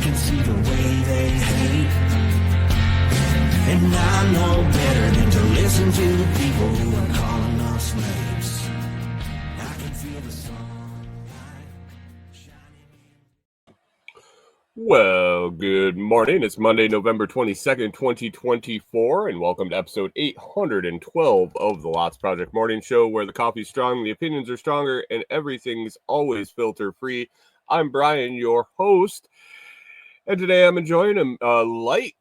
can see the way they hate. And I know better than to listen to the people who are calling us slaves. I can feel the sunlight shining. Well, good morning. It's Monday, November 22nd, 2024, and welcome to episode 812 of the Lots Project Morning Show, where the coffee's strong, the opinions are stronger, and everything's always filter-free. I'm Brian, your host, and today I'm enjoying a light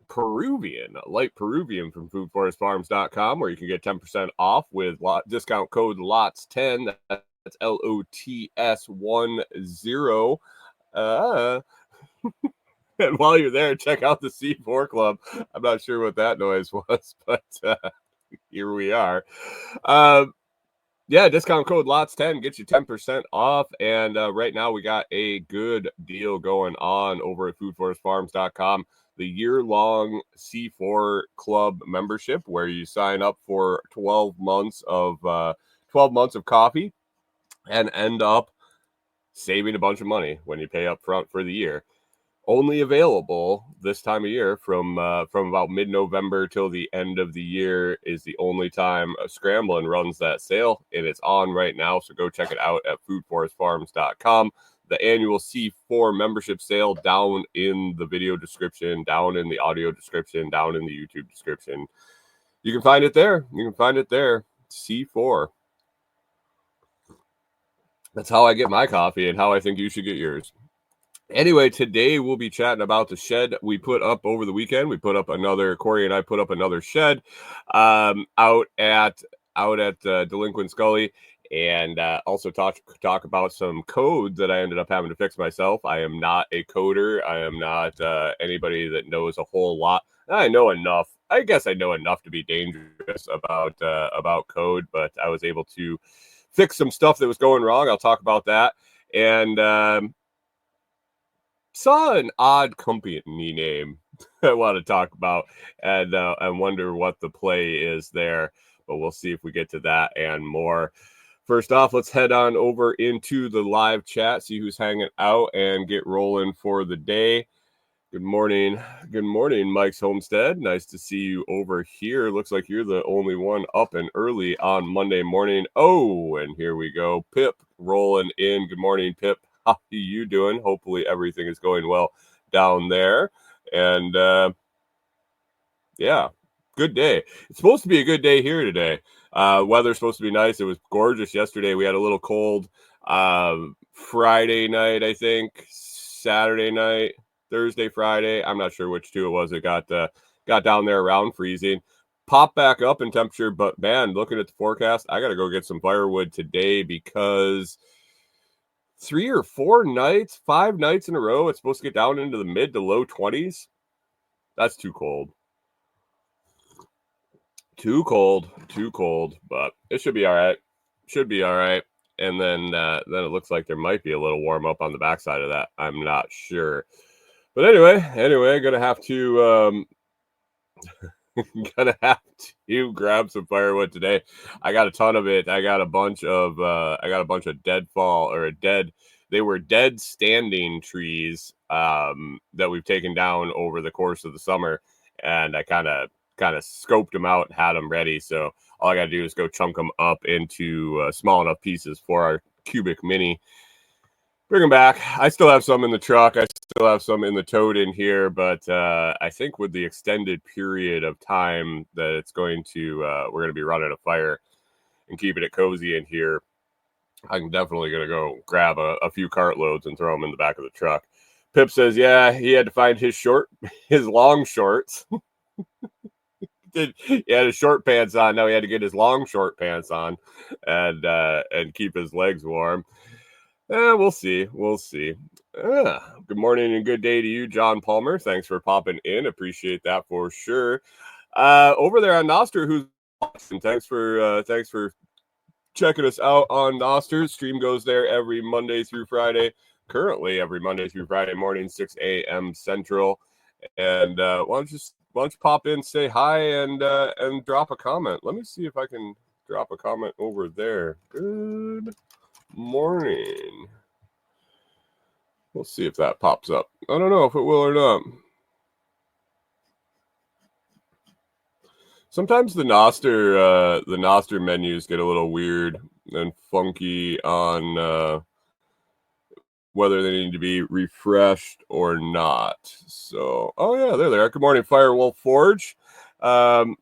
Peruvian from foodforestfarms.com, where you can get 10% off with discount code LOTS10. That's LOTS10. And while you're there, check out the C4 Club. I'm not sure what that noise was, but here we are. Discount code LOTS10 gets you 10% off. And right now we got a good deal going on over at foodforestfarms.com. The year-long C4 Club membership, where you sign up for 12 months of coffee and end up saving a bunch of money when you pay up front for the year. Only available this time of year from about mid-November till the end of the year is the only time Scramblin' runs that sale, and it's on right now, so go check it out at foodforestfarms.com. The annual C4 membership sale down in the video description, down in the audio description, down in the YouTube description. You can find it there. C4. That's how I get my coffee and how I think you should get yours. Anyway, today we'll be chatting about the shed we put up over the weekend. Corey and I put up another shed out at Delinquent Scully, and also talk about some code that I ended up having to fix myself. I am not a coder. I am not anybody that knows a whole lot. I know enough. I guess I know enough to be dangerous about code, but I was able to fix some stuff that was going wrong. I'll talk about that. And saw an odd company name I want to talk about, and wonder what the play is there, but we'll see if we get to that and more. First off, let's head on over into the live chat, see who's hanging out, and get rolling for the day. Good morning, Mike's Homestead. Nice to see you over here. Looks like you're the only one up and early on Monday morning. Oh, and here we go. Pip rolling in. Good morning, Pip. How are you doing? Hopefully everything is going well down there. And good day. It's supposed to be a good day here today. Weather's supposed to be nice. It was gorgeous yesterday. We had a little cold Friday night, I think, Saturday night, Thursday, Friday. I'm not sure which two it was. It got down there around freezing. Popped back up in temperature, but man, looking at the forecast, I got to go get some firewood today because 5 nights in a row, it's supposed to get down into the mid to low 20s. That's too cold. Too cold, but it should be all right. And then it looks like there might be a little warm up on the backside of that. I'm not sure. But anyway, gonna have to grab some firewood today. I got a ton of it. I got a bunch of they were dead standing trees that we've taken down over the course of the summer, and I kind of scoped them out and had them ready. So all I got to do is go chunk them up into small enough pieces for our cubic mini. Bring them back. I still have some in the truck. I still have some in the tote in here, but I think with the extended period of time that it's going to, we're going to be running a fire and keeping it cozy in here, I'm definitely going to go grab a few cartloads and throw them in the back of the truck. Pip says, yeah, he had to find his long shorts. He had his short pants on. Now he had to get his long short pants on and keep his legs warm. We'll see. Good morning and good day to you, John Palmer. Thanks for popping in. Appreciate that for sure. Over there on Noster, who's awesome. Thanks for checking us out on Noster. Stream goes there every Monday through Friday. Currently, every Monday through Friday morning, 6 a.m. Central. And why don't you pop in, say hi, and drop a comment. Let me see if I can drop a comment over there. Good morning. We'll see if that pops up. I don't know if it will or not. Sometimes the Noster menus get a little weird and funky on whether they need to be refreshed or not. So, oh yeah, there they are. Good morning, Firewolf Forge. Now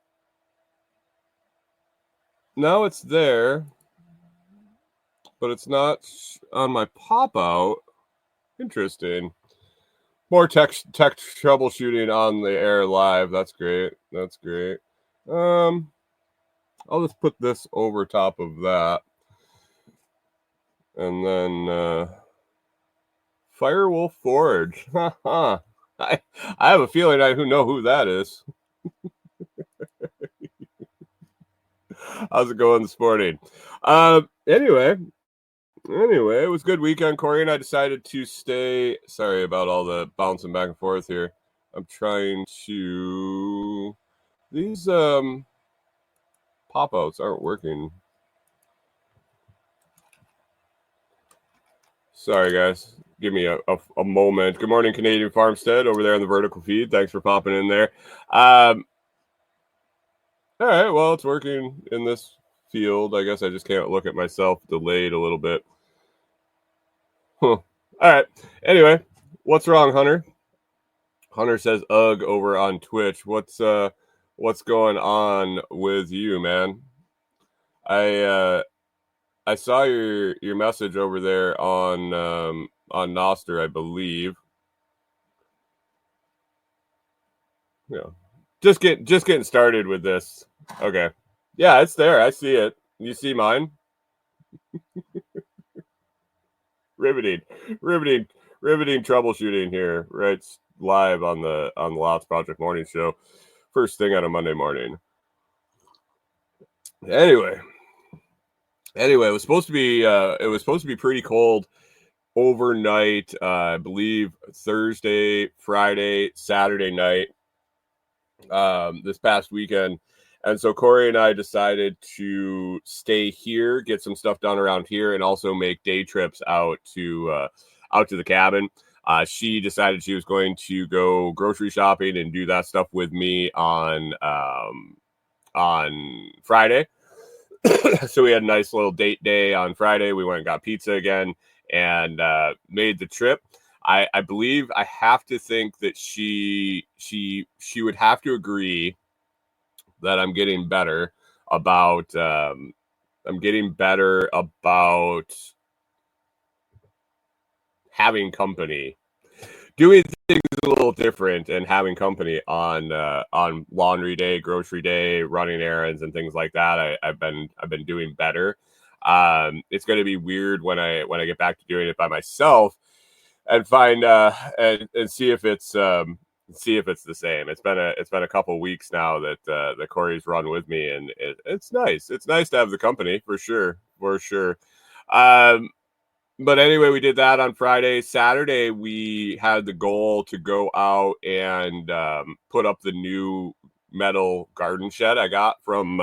it's there, but it's not on my pop out. Interesting. More tech troubleshooting on the air live. That's great. That's great. I'll just put this over top of that, and then Firewolf Forge. I have a feeling I know who that is. How's it going this morning? Anyway, it was a good weekend. Corey and I decided to stay. Sorry about all the bouncing back and forth here. I'm trying to. These pop outs aren't working. Sorry, guys. Give me a moment. Good morning, Canadian Farmstead, over there in the vertical feed. Thanks for popping in there. All right. Well, it's working in this field. I guess I just can't look at myself delayed a little bit. Huh. All right. Anyway, what's wrong, Hunter? Hunter says ugh over on Twitch. What's going on with you, man? I saw your message over there on Noster, I believe. Yeah. Just getting started with this. Okay. Yeah, it's there. I see it. You see mine? Riveting troubleshooting here, right? Live on the TheLOTSProject morning show. First thing on a Monday morning. Anyway, it was supposed to be pretty cold overnight, I believe Thursday, Friday, Saturday night, this past weekend. And so Corey and I decided to stay here, get some stuff done around here, and also make day trips out to the cabin. She decided she was going to go grocery shopping and do that stuff with me on Friday. So we had a nice little date day on Friday. We went and got pizza again and made the trip. I believe I have to think that she would have to agree that I'm getting better about having company, doing things a little different, and having company on laundry day, grocery day, running errands, and things like that. I've been doing better. It's going to be weird when I get back to doing it by myself and find and see if it's the same. It's been a couple weeks now that Corey's run with me, and it's nice. It's nice to have the company for sure. But anyway, we did that on Friday. Saturday, we had the goal to go out and put up the new metal garden shed I got from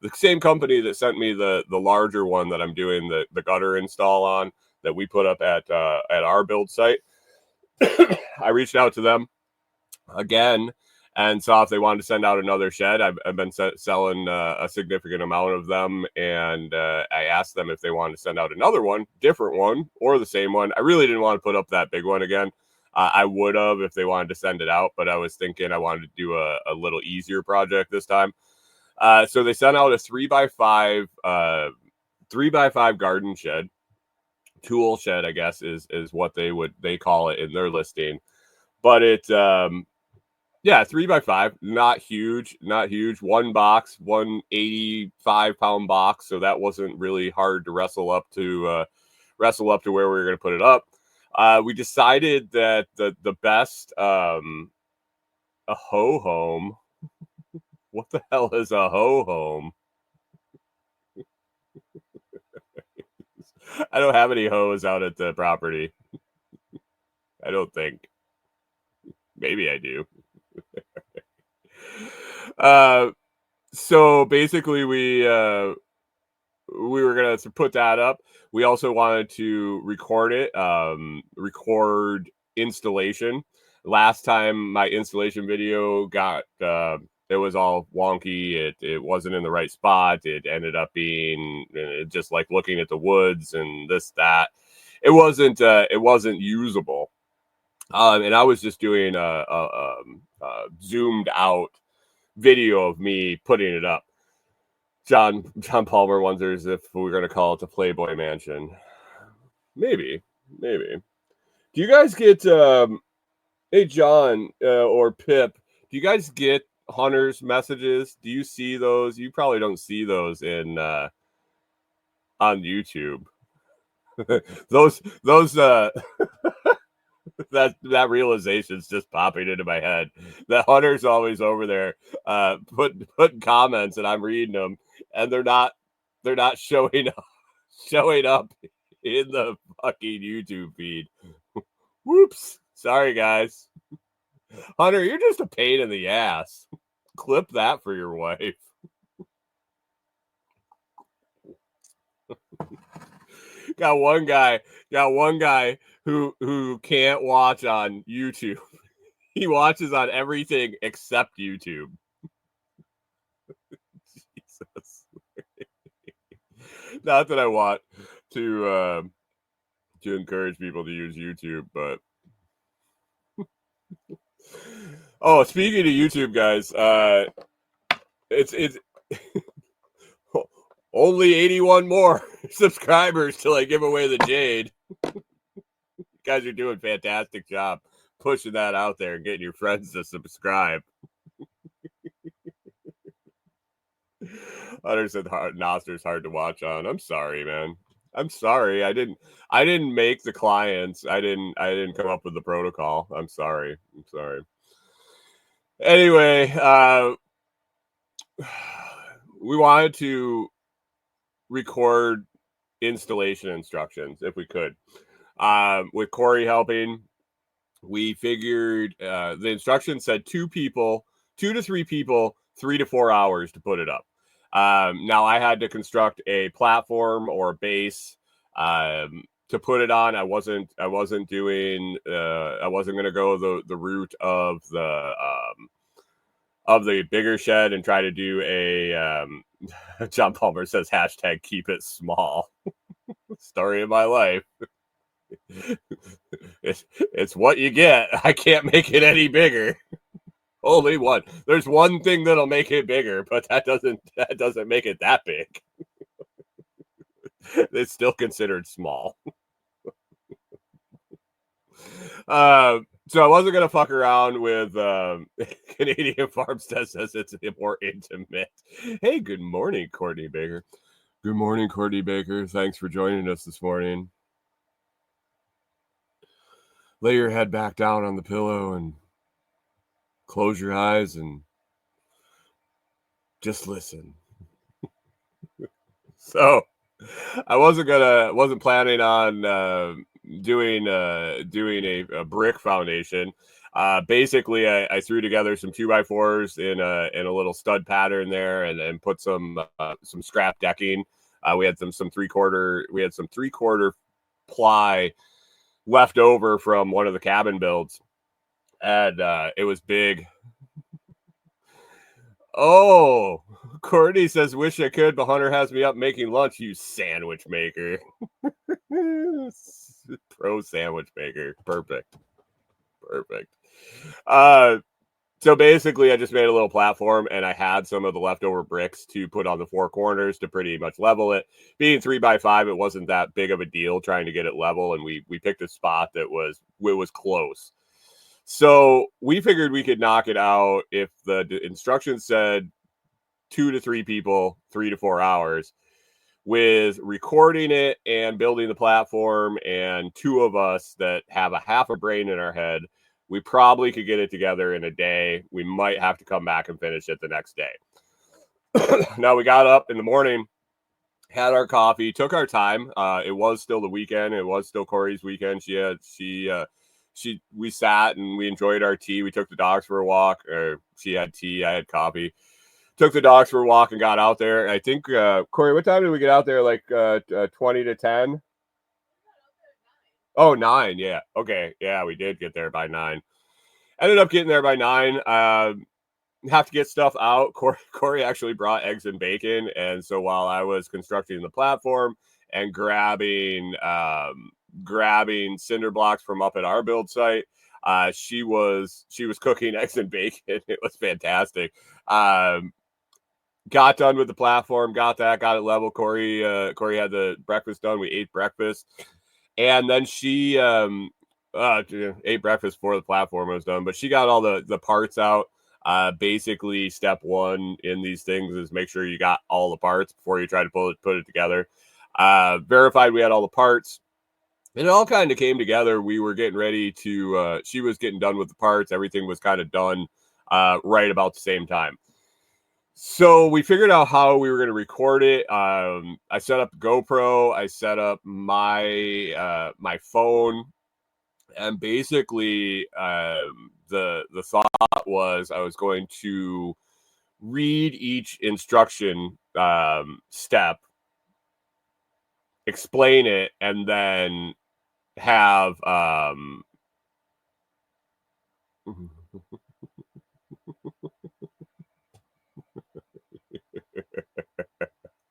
the same company that sent me the larger one that I'm doing the gutter install on, that we put up at our build site. I reached out to them again and saw if they wanted to send out another shed. I've been selling a significant amount of them, and I asked them if they wanted to send out another one, different one, or the same one. I really didn't want to put up that big one again. I would have if they wanted to send it out, but I was thinking I wanted to do a little easier project this time. So they sent out a 3x5 garden shed, tool shed, I guess is what they call it in their listing. But it 3x5, not huge. One box, 185-pound box, so that wasn't really hard to wrestle up to where we were going to put it up. We decided that the best a hoe home. What the hell is a hoe home? I don't have any hoes out at the property. I don't think. Maybe I do. So basically we we were going to put that up. We also wanted to record it, record installation. Last time my installation video got, it was all wonky. It wasn't in the right spot. It ended up being just like looking at the woods and this, that. It wasn't usable. And I was just doing a zoomed out video of me putting it up. John Palmer wonders if we're going to call it the Playboy Mansion. Maybe. Do you guys get, hey, John or Pip, do you guys get Hunter's messages? Do you see those? You probably don't see those in on YouTube. those that realization's just popping into my head. That Hunter's always over there putting comments, and I'm reading them, and they're not showing up in the fucking YouTube feed. Whoops. Sorry, guys. Hunter, you're just a pain in the ass. Clip that for your wife. Got one guy who can't watch on YouTube. He watches on everything except YouTube. Jesus. Not that I want to encourage people to use YouTube, but oh, speaking of YouTube, guys, it's only 81 more subscribers till I give away the Jade. You guys are doing a fantastic job pushing that out there and getting your friends to subscribe. Hunter said Noster's hard to watch on. I'm sorry, man. I'm sorry. I didn't make the clients. I didn't come up with the protocol. I'm sorry. Anyway, we wanted to record installation instructions if we could. With Corey helping, we figured the instructions said 2 to 3 people, 3 to 4 hours to put it up. Now I had to construct a platform or a base to put it on. I wasn't doing I wasn't going to go the route of the bigger shed and try to do a John Palmer says hashtag keep it small. Story of my life. It's what you get. I can't make it any bigger. Only one. There's one thing that'll make it bigger, but that doesn't make it that big. It's still considered small. So I wasn't gonna fuck around with Canadian Farmstead says it's more intimate. Hey, good morning, Courtney Baker. Good morning, Courtney Baker. Thanks for joining us this morning. Lay your head back down on the pillow and close your eyes and just listen. So I wasn't planning on doing a brick foundation. Basically, I threw together some 2x4s in a little stud pattern there, and put some scrap decking. We had some 3/4 ply left over from one of the cabin builds, and it was big. Oh, Courtney says, wish I could, but Hunter has me up making lunch, you sandwich maker. Pro sandwich maker. Perfect. So basically, I just made a little platform, and I had some of the leftover bricks to put on the 4 corners to pretty much level it. Being 3x5, it wasn't that big of a deal trying to get it level, and we picked a spot that was close. So we figured we could knock it out if the instructions said 2 to 3 people, 3 to 4 hours, with recording it and building the platform, and 2 of us that have a half a brain in our head. We probably could get it together in a day. We might have to come back and finish it the next day. Now we got up in the morning, had our coffee, took our time. It was still the weekend. It was still Corey's weekend. We sat and we enjoyed our tea. We took the dogs for a walk. Or she had tea, I had coffee. took the dogs for a walk and got out there. I think, Corey, what time did we get out there? Like 20 to 10? Oh, 9. Yeah. Okay. Yeah, we did get there by 9. Ended up getting there by 9. Have to get stuff out. Corey actually brought eggs and bacon. And so while I was constructing the platform and grabbing cinder blocks from up at our build site, she was cooking eggs and bacon. It was fantastic. Got done with the platform, got it level. Corey had the breakfast done. We ate breakfast, and then she ate breakfast before the platform was done. But she got all the parts out. Basically, step 1 in these things is make sure you got all the parts before you try to put it together. Verified we had all the parts. And it all kind of came together. We were getting ready to, she was getting done with the parts. Everything was kind of done right about the same time. So we figured out how we were going to record it. I set up GoPro. I set up my my phone. And basically, the thought was I was going to read each instruction step, explain it, and then have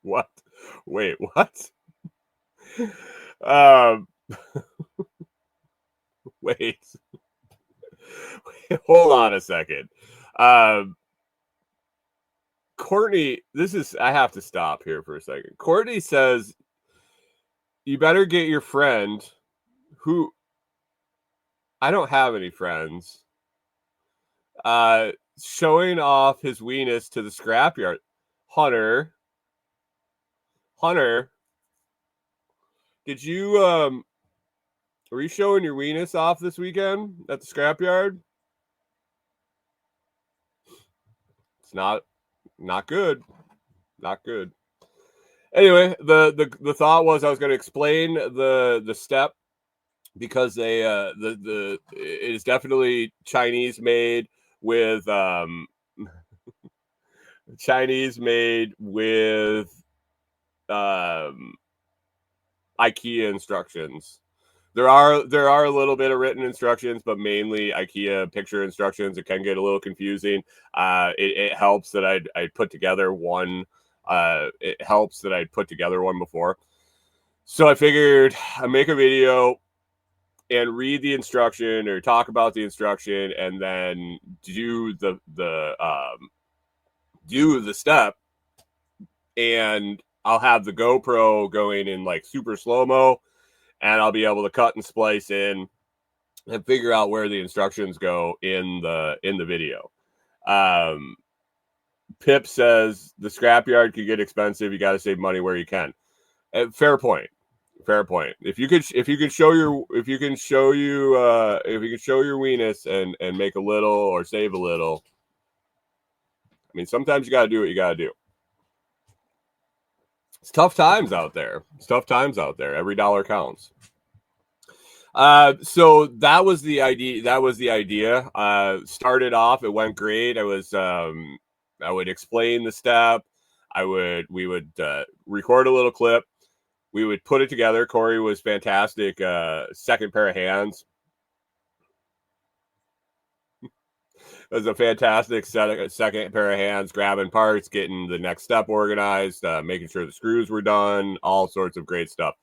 what? Wait, what? Wait. Hold on a second. Courtney, I have to stop here for a second. Courtney says you better get your friend who I don't have any friends showing off his weenus to the scrapyard. Hunter, did you were you showing your weenus off this weekend at the scrapyard? It's not good. Not good. Anyway, the thought was I was going to explain the step because it is definitely Chinese made with IKEA instructions. There are a little bit of written instructions, but mainly IKEA picture instructions. It can get a little confusing. It helps that I put together one. It helps that I put together one before. So I figured I'd make a video and read the instruction or talk about the instruction, and then do the step. And I'll have the GoPro going in like super slow-mo. And I'll be able to cut and splice in and figure out where the instructions go in the video. Pip says the scrapyard could get expensive. You got to save money where you can. Fair point. If you can show your weenus and make a little or save a little. I mean, sometimes you got to do what you got to do. It's tough times out there. Every dollar counts. So that was the idea. Started off, it went great. I would explain the step. We would record a little clip. We would put it together. Corey was fantastic. Second pair of hands. It was a fantastic second pair of hands, grabbing parts, getting the next step organized, making sure the screws were done, all sorts of great stuff.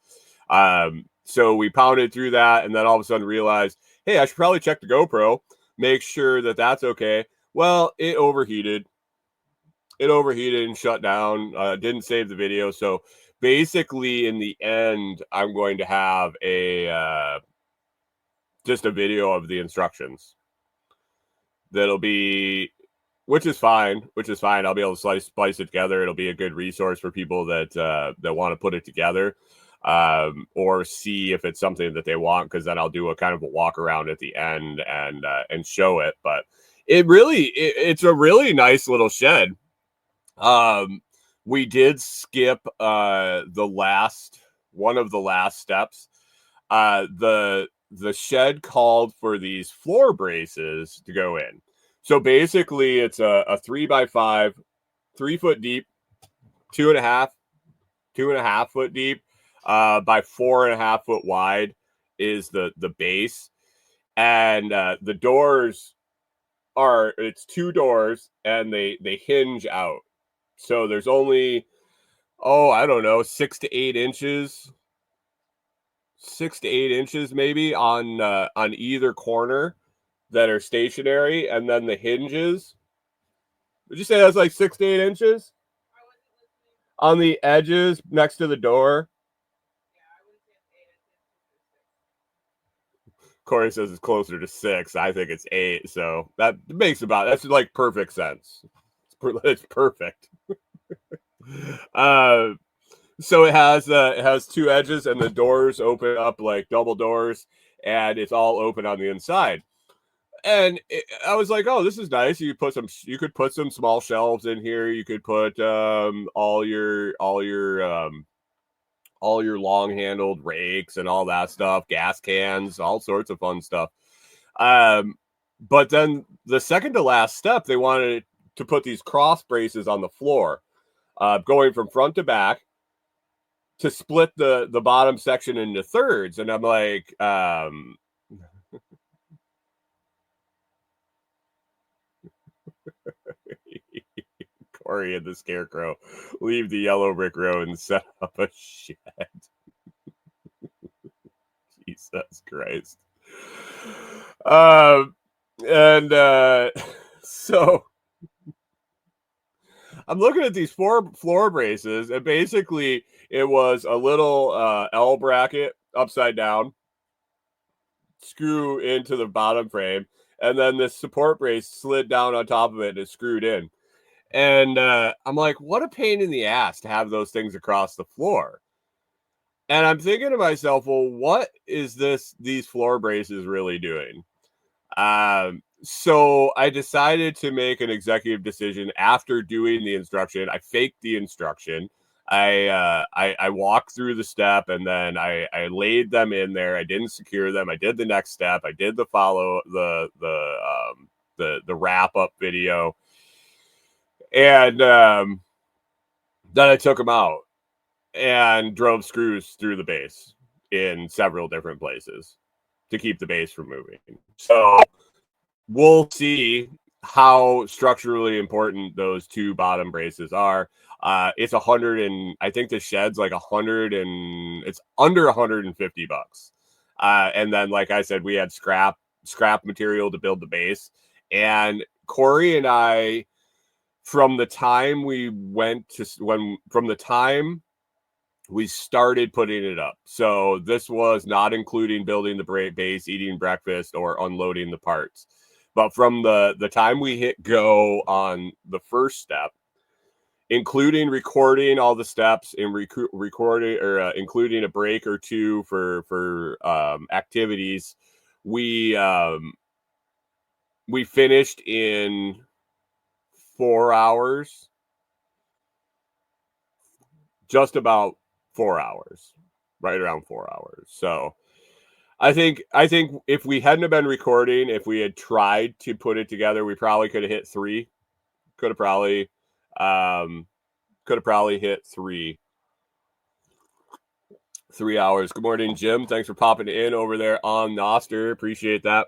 So we pounded through that, and then all of a sudden realized, hey, I should probably check the GoPro, make sure that that's okay. Well, it overheated. And shut down. Didn't save the video. So basically, in the end, I'm going to have just a video of the instructions. That'll be, which is fine. I'll be able to splice it together. It'll be a good resource for people that want to put it together, or see if it's something that they want, because then I'll do a kind of a walk around at the end and show it. But it's a really nice little shed. We did skip one of the last steps. The shed called for these floor braces to go in. So basically it's a 3x5 3 foot deep, 2.5 foot deep, by 4.5 foot wide is the base. And the doors it's 2 doors and they hinge out. So there's only, I don't know, 6 to 8 inches maybe on either corner that are stationary, and then the hinges. Would you say that's like 6 to 8 inches on the edges next to the door? Corey says it's closer to 6. I think it's 8. So that makes that's like perfect sense. It's perfect. So it has 2 edges, and the doors open up like double doors, and it's all open on the inside. And I was like, oh, this is nice. You could put some small shelves in here. You could put all your long handled rakes and all that stuff, gas cans, all sorts of fun stuff. But then the second to last step, they wanted to put these cross braces on the floor, going from front to back, to split the bottom section into thirds. And I'm like, Corey and the Scarecrow, leave the yellow brick road and set up a shed. Jesus Christ. So I'm looking at these floor braces, and basically it was a little L bracket upside down, screw into the bottom frame, and then this support brace slid down on top of it and is screwed in. And I'm like, what a pain in the ass to have those things across the floor. And I'm thinking to myself, well, what is these floor braces really doing? So I decided to make an executive decision after doing the instruction. I faked the instruction. I walked through the step, and then I laid them in there. I didn't secure them. I did the next step. I did the wrap up video, and then I took them out and drove screws through the base in several different places to keep the base from moving. So we'll see how structurally important those 2 bottom braces are. It's 100, and I think the shed's like 100, and it's under $150. And then, like I said, we had scrap material to build the base. And Corey and I, from the time we started putting it up. So this was not including building the base, eating breakfast, or unloading the parts. But from the time we hit go on the first step, including recording all the steps and recording or including a break or two for activities, we finished in 4 hours, just about 4 hours, right around 4 hours. So I think if we hadn't have been recording, if we had tried to put it together, we probably could have hit 3. Could have probably hit 3 hours. Good morning, Jim. Thanks for popping in over there on Noster. Appreciate that.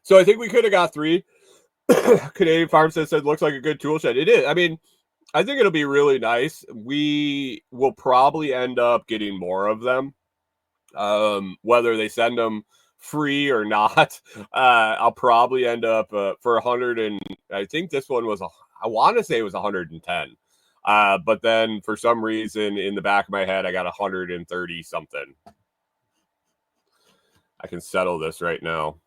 So I think we could have got 3. Canadian Farmstead said looks like a good tool shed. It is. I mean, I think it'll be really nice. We will probably end up getting more of them. Whether they send them free or not, I'll probably end up for 100, and I think this one was I want to say it was 110. But then for some reason in the back of my head, I got 130 something. I can settle this right now.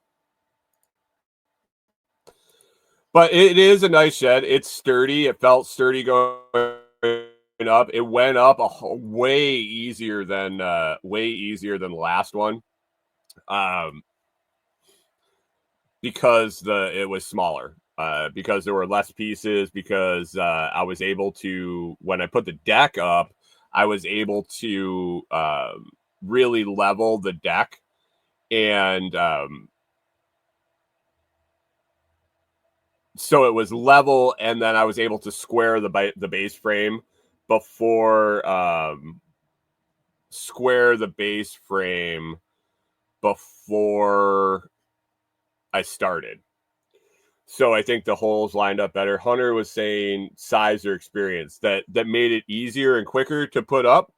But it is a nice shed. It's sturdy. It felt sturdy going up. It went up way easier than the last one, because it was smaller, because there were less pieces, because I was able to, when I put the deck up, I was able to really level the deck, and so it was level, and then I was able to square the base frame before I started. So I think the holes lined up better. Hunter was saying size or experience that made it easier and quicker to put up.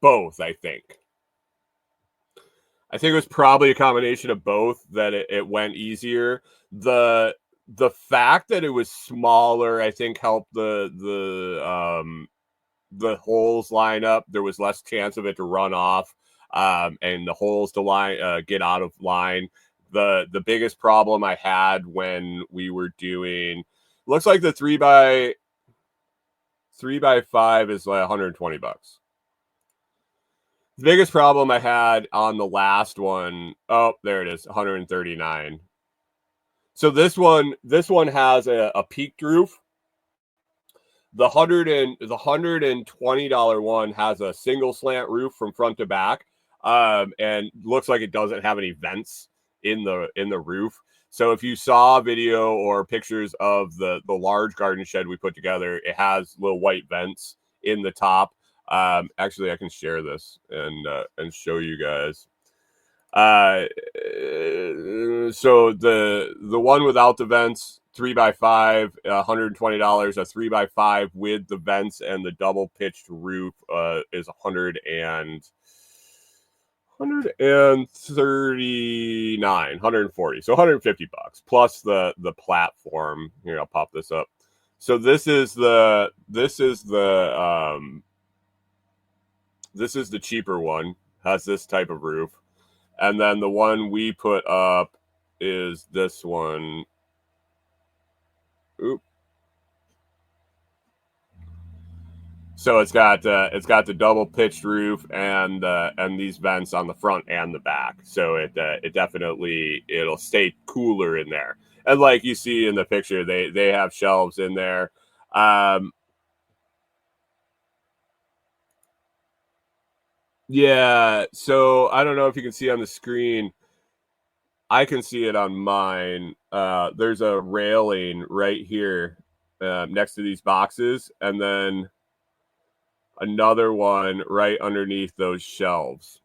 Both, I think. I think it was probably a combination of both that it went easier. The fact that it was smaller, I think, helped the holes line up. There was less chance of it to run off, and the holes to get out of line. The biggest problem I had when we were doing, looks like the 3x5 is like $120. The biggest problem I had on the last one, oh, there it is, 139. So this one has a peaked roof. The $120 one has a single slant roof from front to back, and looks like it doesn't have any vents in the roof. So if you saw video or pictures of the large garden shed we put together, it has little white vents in the top. Actually, I can share this and show you guys. So the one without the vents, 3x5, $120. A 3x5 with the vents and the double pitched roof is 139, 140. So $150 plus the platform. Here, I'll pop this up. So this is the cheaper one, has this type of roof. And then the one we put up is this one. Oop. So it's got the double pitched roof and these vents on the front and the back. So it definitely, it'll stay cooler in there. And like you see in the picture, they have shelves in there. Yeah, so I don't know if you can see on the screen. I can see it on mine. There's a railing right here next to these boxes, and then another one right underneath those shelves,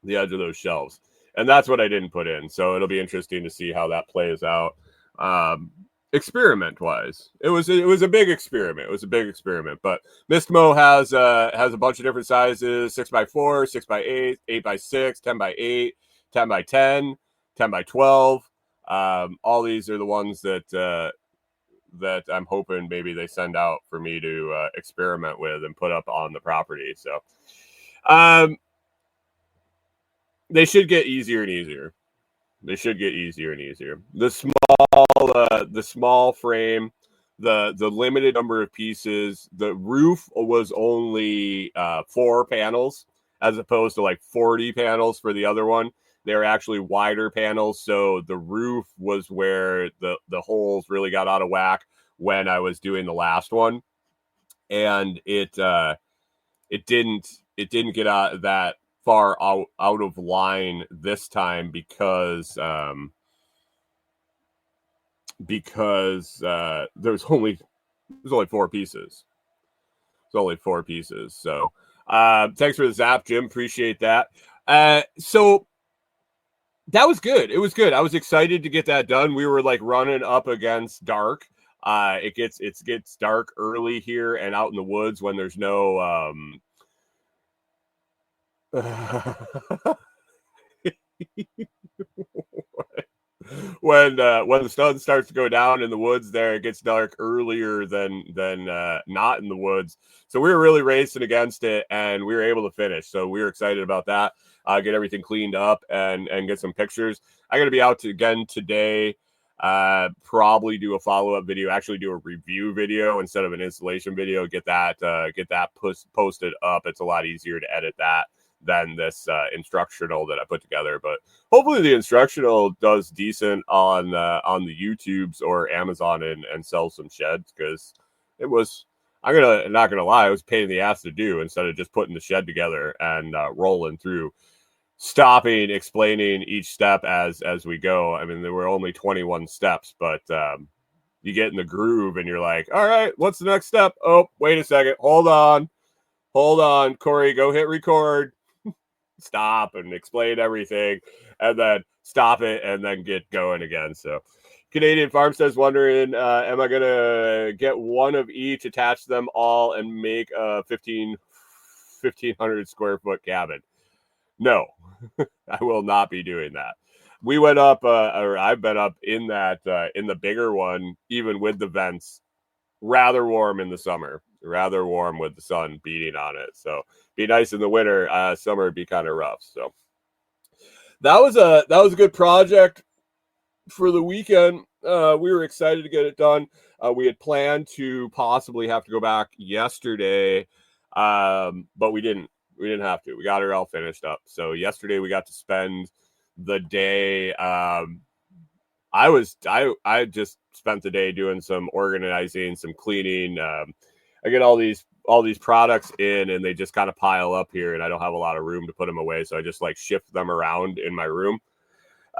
the edge of those shelves. And that's what I didn't put in. So it'll be interesting to see how that plays out. Experiment wise, it was a big experiment. It was a big experiment. But Mistmo has a bunch of different sizes: 6x4, 6x8, 8x6, 10x8, 10x10, 10x12. All these are the ones that I'm hoping maybe they send out for me to experiment with and put up on the property. So they should get easier and easier. They should get easier and easier. The small frame, the limited number of pieces. The roof was only 4 panels as opposed to like 40 panels for the other one. They're actually wider panels, so the roof was where the holes really got out of whack when I was doing the last one, and it didn't get out that far out of line this time because there's only 4 pieces. There's only 4 pieces. So thanks for the zap, Jim. Appreciate that. So that was good. It was good. I was excited to get that done. We were like running up against dark. It gets dark early here and out in the woods when there's no when the sun starts to go down in the woods there, it gets dark earlier than not in the woods. So we were really racing against it, and we were able to finish. So we were excited about that. Get everything cleaned up and get some pictures. I'm going to be out again today. Probably do a follow-up video, actually do a review video instead of an installation video. Get that posted up. It's a lot easier to edit that than this instructional that I put together. But hopefully the instructional does decent on the YouTubes or Amazon and sell some sheds, because it was, I'm not gonna lie, it was a pain in the ass to do instead of just putting the shed together and rolling through. stopping, explaining each step as we go. I mean, there were only 21 steps, but you get in the groove and you're like, all right, what's the next step? Oh, wait a second. Hold on. Corey, go hit record. Stop and explain everything, and then stop it and then get going again. So Canadian Farmstead's wondering, am I going to get one of each, attach them all, and make a 1,500 square foot cabin? No, I will not be doing that. We went up, or I've been up in that, in the bigger one, even with the vents, rather warm in the summer, rather warm with the sun beating on it. So be nice in the winter. Summer would be kind of rough. So that was a good project for the weekend. We were excited to get it done. We had planned to possibly have to go back yesterday, but we didn't. We didn't have to. We got it all finished up. So yesterday we got to spend the day. I just spent the day doing some organizing, some cleaning. I get all these products in, and they just kind of pile up here, and I don't have a lot of room to put them away, so I just like shift them around in my room.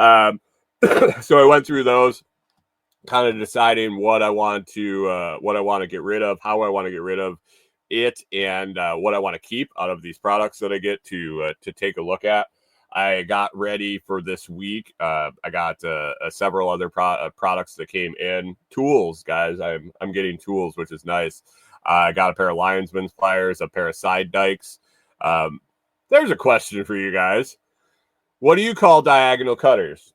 So I went through those, kind of deciding what I want to get rid of, how I want to get rid of it, and what I want to keep out of these products that I get to take a look at. I got ready for this week. I got several other products that came in. Tools, guys. I'm getting tools, which is nice. I got a pair of linesman's pliers, a pair of side dikes. There's a question for you guys. What do you call diagonal cutters?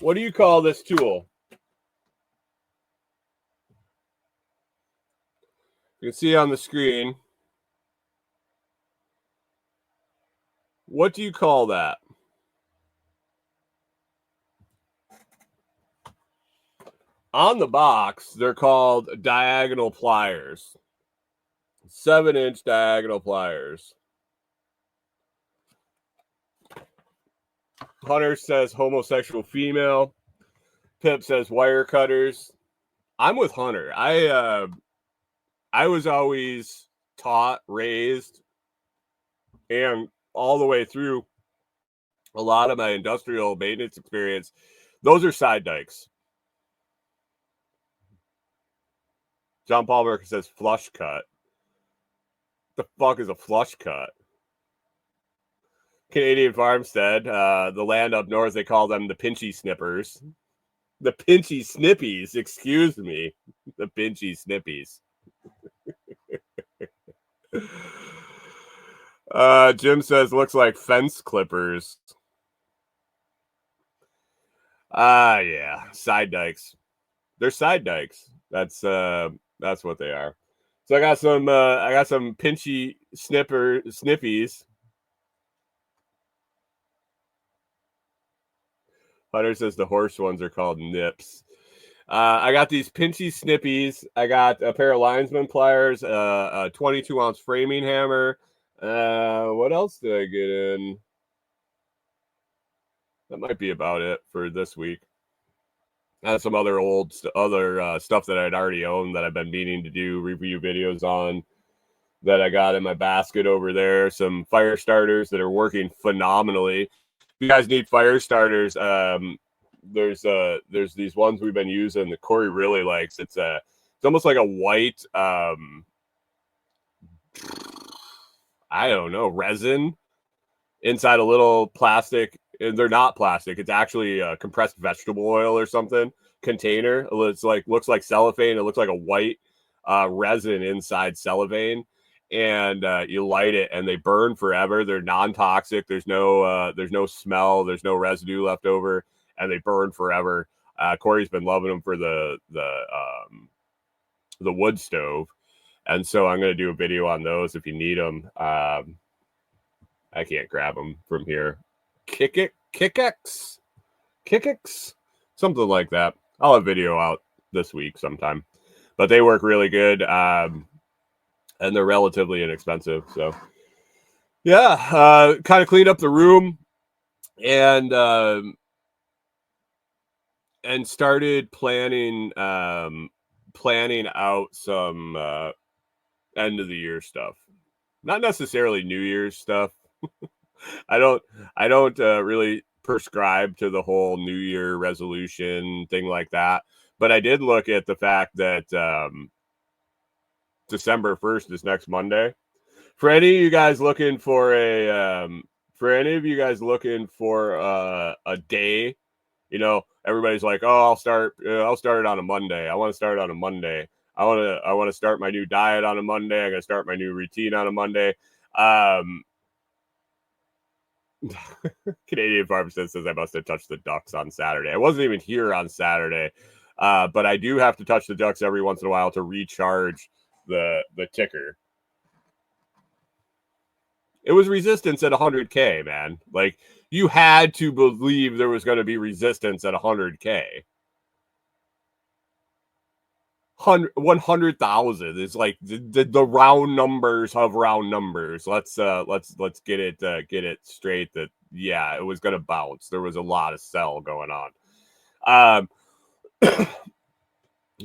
What do you call this tool? You can see on the screen. What do you call that? On the box, they're called diagonal pliers. 7-inch diagonal pliers. Hunter says homosexual female. Pip says wire cutters. I'm with Hunter. I was always taught, raised, and all the way through a lot of my industrial maintenance experience, those are side dikes. John Palmer says flush cut. What the fuck is a flush cut? Canadian Farmstead, the land up north, they call them the pinchy snippers. The pinchy snippies, excuse me. The pinchy snippies. Jim says looks like fence clippers. Yeah, side dikes. They're side dikes. That's what they are. So I got some pinchy snippies. Hunter says the horse ones are called nips. I got these pinchy snippies. I got a pair of linesman pliers, a 22-ounce framing hammer. What else did I get in? That might be about it for this week. I had some other stuff that I'd already owned that I've been meaning to do review videos on that I got in my basket over there. Some fire starters that are working phenomenally. If you guys need fire starters, there's these ones we've been using that Corey really likes. It's almost like a white I don't know, resin inside a little plastic. And they're not plastic. It's actually a compressed vegetable oil or something container. It's like looks like cellophane. It looks like a white resin inside cellophane, and you light it, and they burn forever. They're non-toxic. There's no smell. There's no residue left over, and they burn forever. Corey's been loving them for the wood stove, and so I'm going to do a video on those if you need them. I can't grab them from here. Kickex, something like that. I'll have video out this week sometime, but they work really good, and they're relatively inexpensive. So yeah, kind of cleaned up the room and started planning planning out some end of the year stuff. Not necessarily New Year's stuff. I don't really prescribe to the whole New Year resolution thing like that. But I did look at the fact that December 1st is next Monday. For any of you guys looking for a day, you know, everybody's like, "Oh, I'll start it on a Monday. I want to start on a Monday. I want to start my new diet on a Monday. I'm going to start my new routine on a Monday." Canadian Pharmacist says I must have touched the ducks on Saturday. I wasn't even here on Saturday, but I do have to touch the ducks every once in a while to recharge the ticker. It was resistance at 100K, man. Like, you had to believe there was going to be resistance at 100K. 100,000 is like the round numbers of round numbers. Let's get it straight that, yeah, it was going to bounce. There was a lot of sell going on.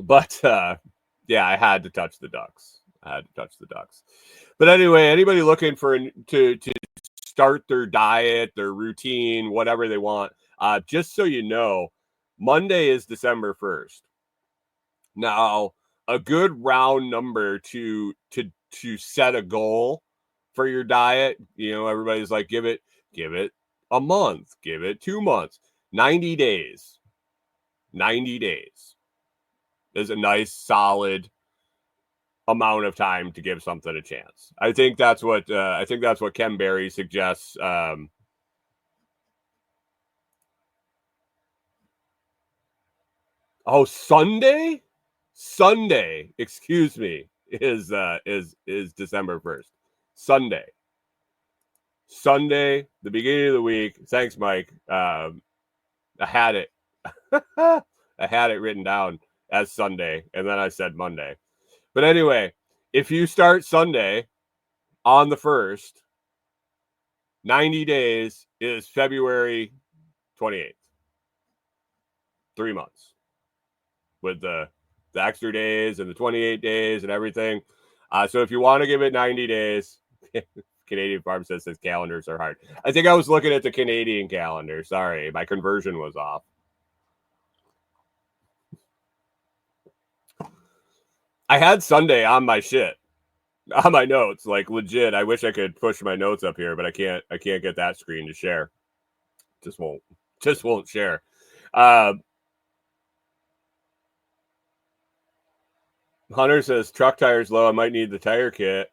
But yeah, I had to touch the ducks. But anyway, anybody looking to start their diet, their routine, whatever they want, just so you know, Monday is December 1st. Now, a good round number to set a goal for your diet, you know, everybody's like, give it a month, give it 2 months, 90 days. 90 days is a nice solid amount of time to give something a chance. I think that's what Ken Berry suggests. Sunday, excuse me, is December 1st. Sunday, the beginning of the week. Thanks, Mike. I had it. I had it written down as Sunday, and then I said Monday. But anyway, if you start Sunday on the 1st, 90 days is February 28th. 3 months with the extra days and the 28 days and everything. So if you want to give it 90 days, Canadian Pharmacist says calendars are hard. I think I was looking at the Canadian calendar. Sorry, my conversion was off. I had Sunday on my shit, on my notes, like legit. I wish I could push my notes up here, but I can't get that screen to share. Just won't share. Hunter says truck tires low. I might need the tire kit.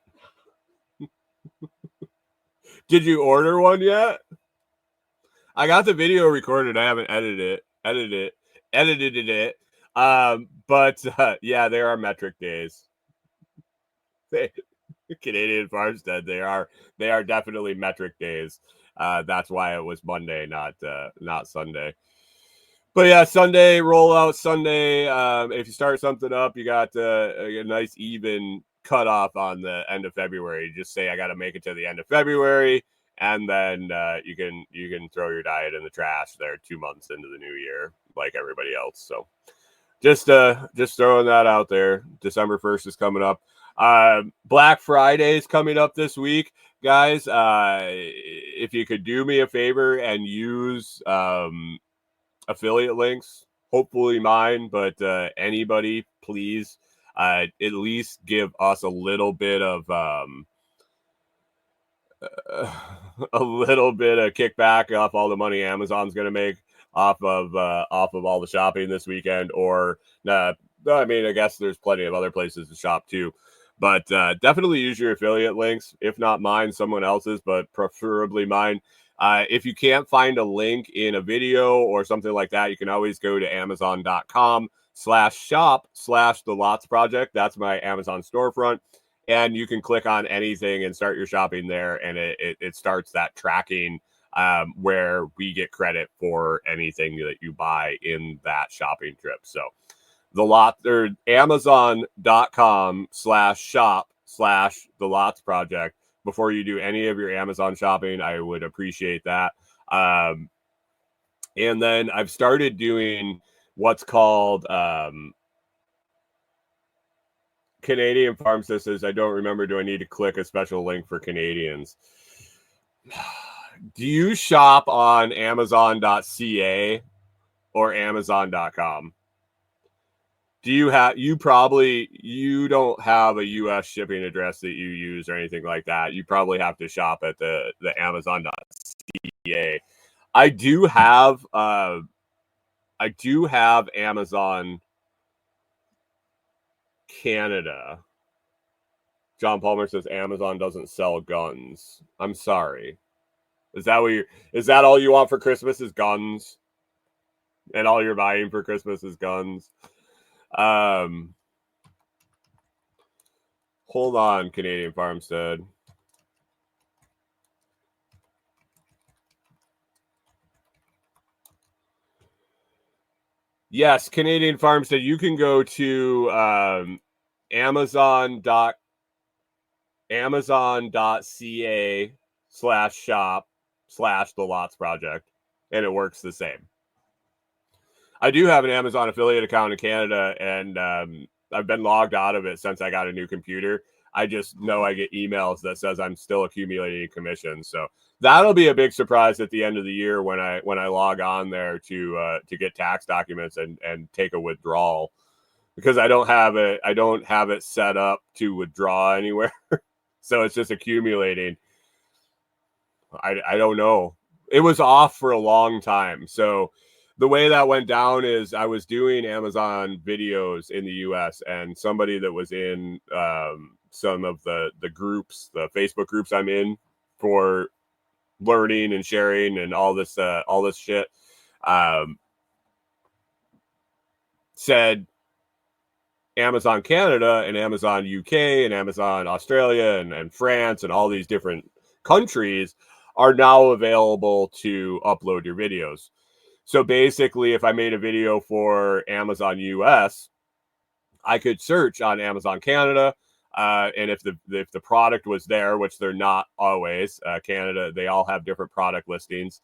Did you order one yet? I got the video recorded. I haven't edited it. But yeah, there are metric days. Canadian Farmstead, they are definitely metric days. That's why it was Monday, not Sunday. But yeah, Sunday rollout Sunday. If you start something up, you got a nice even cutoff on the end of February. Just say I got to make it to the end of February, and then you can throw your diet in the trash there 2 months into the new year, like everybody else. So just throwing that out there. December 1st is coming up. Black Friday is coming up this week, guys. If you could do me a favor and use affiliate links, hopefully mine, but anybody, please at least give us a little bit of kickback off all the money Amazon's going to make off of all the shopping this weekend. Or I mean, I guess there's plenty of other places to shop too, but definitely use your affiliate links. If not mine, someone else's, but preferably mine. If you can't find a link in a video or something like that, you can always go to amazon.com/shop/TheLOTSProject. That's my Amazon storefront. And you can click on anything and start your shopping there. And it starts that tracking where we get credit for anything that you buy in that shopping trip. So Amazon.com/shop/TheLOTSProject. Before you do any of your Amazon shopping, I would appreciate that. And then I've started doing what's called Canadian Farmstead says, I don't remember. Do I need to click a special link for Canadians? Do you shop on Amazon.ca or Amazon.com? Do you have, you don't have a US shipping address that you use or anything like that. You probably have to shop at the Amazon.ca. I do have Amazon Canada. John Palmer says Amazon doesn't sell guns. I'm sorry. Is that all you want for Christmas is guns? And all you're buying for Christmas is guns? Hold on, Canadian Farmstead. Yes, Canadian Farmstead. You can go to Amazon.ca/shop/TheLOTSProject, and it works the same. I do have an Amazon affiliate account in Canada, and I've been logged out of it since I got a new computer. I just know I get emails that says I'm still accumulating commissions. So that'll be a big surprise at the end of the year when I log on there to get tax documents and take a withdrawal, because I don't have it set up to withdraw anywhere. So it's just accumulating. I don't know. It was off for a long time. So the way that went down is I was doing Amazon videos in the US, and somebody that was in some of the groups, the Facebook groups I'm in for learning and sharing and all this shit, said Amazon Canada and Amazon UK and Amazon Australia and France and all these different countries are now available to upload your videos. So basically, if I made a video for Amazon US, I could search on Amazon Canada, and if the product was there, which they're not always, Canada, they all have different product listings.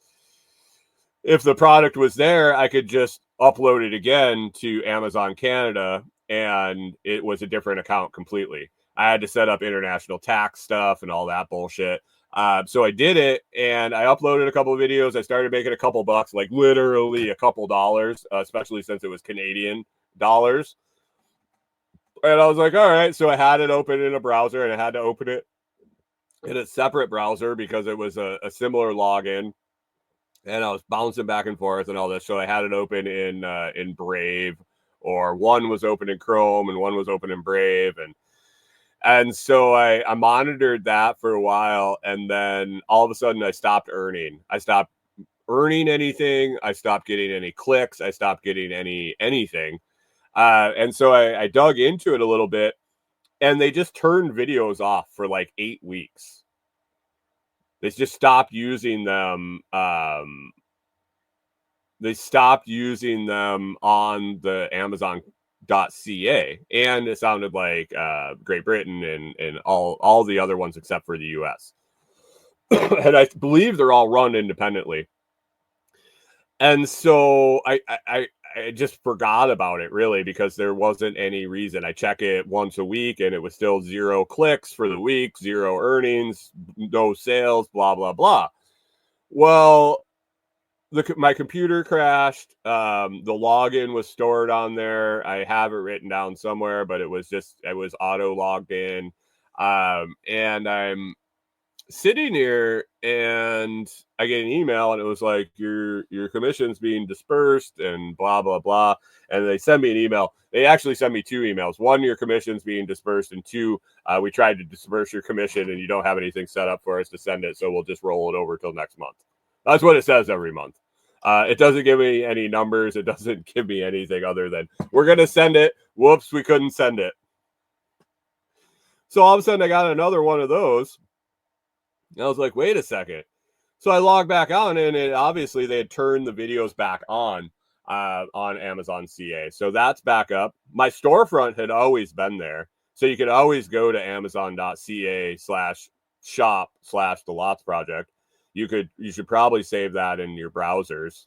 If the product was there, I could just upload it again to Amazon Canada, and it was a different account completely. I had to set up international tax stuff and all that bullshit. So I did it, and I uploaded a couple of videos. I started making a couple bucks, like literally a couple dollars, especially since it was Canadian dollars. And I was like, all right. So I had it open in a browser, and I had to open it in a separate browser because it was a similar login. And I was bouncing back and forth and all this. So I had it open in Brave, or one was open in Chrome and one was open in Brave, and so I monitored that for a while, and then all of a sudden I stopped earning. I stopped earning anything. I stopped getting any clicks. I stopped getting anything. And so I dug into it a little bit, and they just turned videos off for like 8 weeks. They just stopped using them. They stopped using them on the Amazon.ca, and it sounded like Great Britain and all the other ones except for the US. And I believe they're all run independently. And so I just forgot about it, really, because there wasn't any reason. I check it once a week, and it was still 0 clicks for the week, 0 earnings, no sales, blah, blah, blah. Well, my computer crashed. The login was stored on there. I have it written down somewhere, but it was auto logged in. And I'm sitting here, and I get an email, and it was like, your commission's being dispersed and blah, blah, blah. And they send me an email. They actually sent me 2 emails. 1, your commission's being dispersed, and 2, we tried to disperse your commission and you don't have anything set up for us to send it, so we'll just roll it over till next month. That's what it says every month. It doesn't give me any numbers. It doesn't give me anything other than, we're going to send it. Whoops, we couldn't send it. So all of a sudden I got another one of those. And I was like, wait a second. So I logged back on, and obviously they had turned the videos back on Amazon CA. So that's back up. My storefront had always been there. So you could always go to Amazon.ca/shop/TheLOTSProject. You should probably save that in your browsers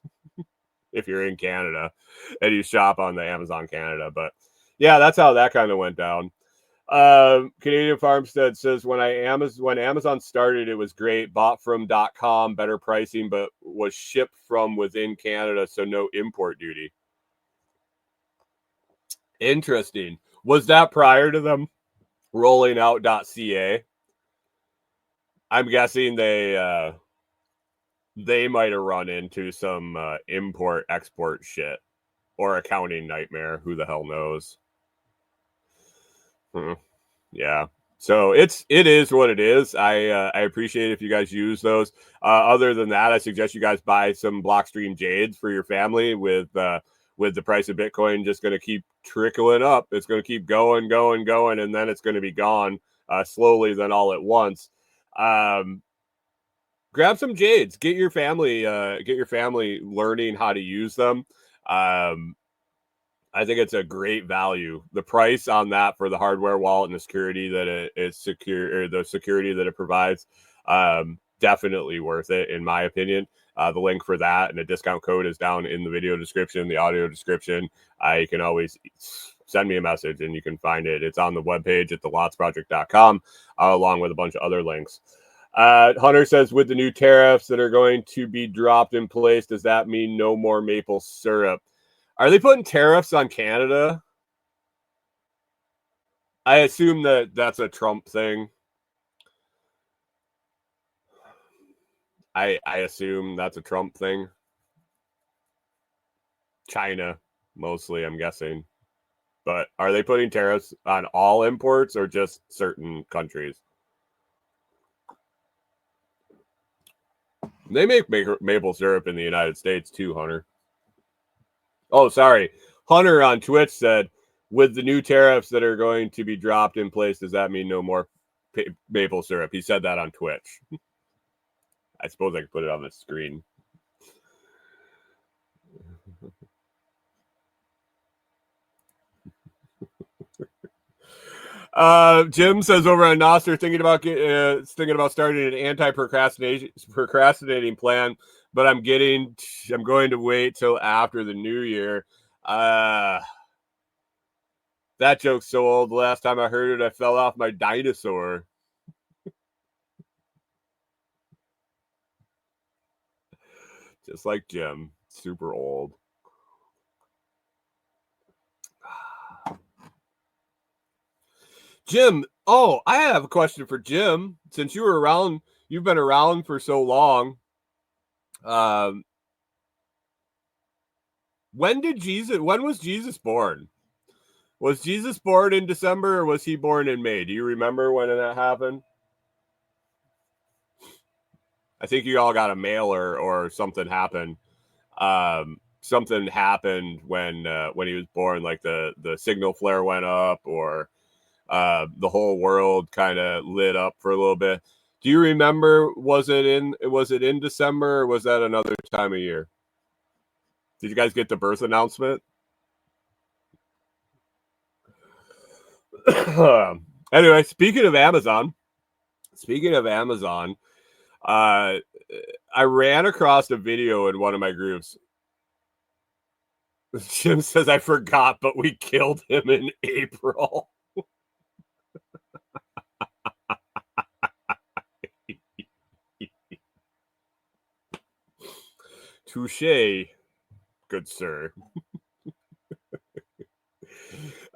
if you're in Canada and you shop on the Amazon Canada. But yeah, that's how that kind of went down. Canadian Farmstead says when Amazon started, it was great. Bought from .com, better pricing, but was shipped from within Canada, so no import duty. Interesting. Was that prior to them rolling out .ca? I'm guessing they might have run into some import export shit or accounting nightmare. Who the hell knows? Yeah. So it is what it is. I appreciate if you guys use those. Other than that, I suggest you guys buy some Blockstream Jades for your family. With the price of Bitcoin just going to keep trickling up. It's going to keep going, and then it's going to be gone slowly, then all at once. Grab some Jades. Get your family learning how to use them. I think it's a great value. The price on that for the hardware wallet and the security that it's secure, or the security that it provides, definitely worth it in my opinion. The link for that and the discount code is down in the video description, the audio description. You can always send me a message and you can find it. It's on the webpage at TheLOTSProject.com, along with a bunch of other links. Hunter says, with the new tariffs that are going to be dropped in place, does that mean no more maple syrup? Are they putting tariffs on Canada? I assume that that's a Trump thing. I assume that's a Trump thing. China, mostly, I'm guessing. But are they putting tariffs on all imports or just certain countries? They make maple syrup in the United States too, Hunter. Oh, sorry. Hunter on Twitch said, with the new tariffs that are going to be dropped in place, does that mean no more maple syrup? He said that on Twitch. I suppose I could put it on the screen. Jim says over on Noster, thinking about starting an anti-procrastinating plan, but I'm going to wait till after the new year. That joke's so old. The last time I heard it, I fell off my dinosaur. Just like Jim, super old. Jim, I have a question for Jim. Since you've been around for so long. When was Jesus born? Was Jesus born in December or was he born in May? Do you remember when that happened? I think you all got a mailer or something happened. Something happened when he was born, like the signal flare went up, or the whole world kind of lit up for a little bit. Do you remember? Was it in December or was that another time of year? Did you guys get the birth announcement? Anyway, speaking of Amazon, I ran across a video in one of my groups. Jim says, I forgot, but we killed him in April. Touche, good sir.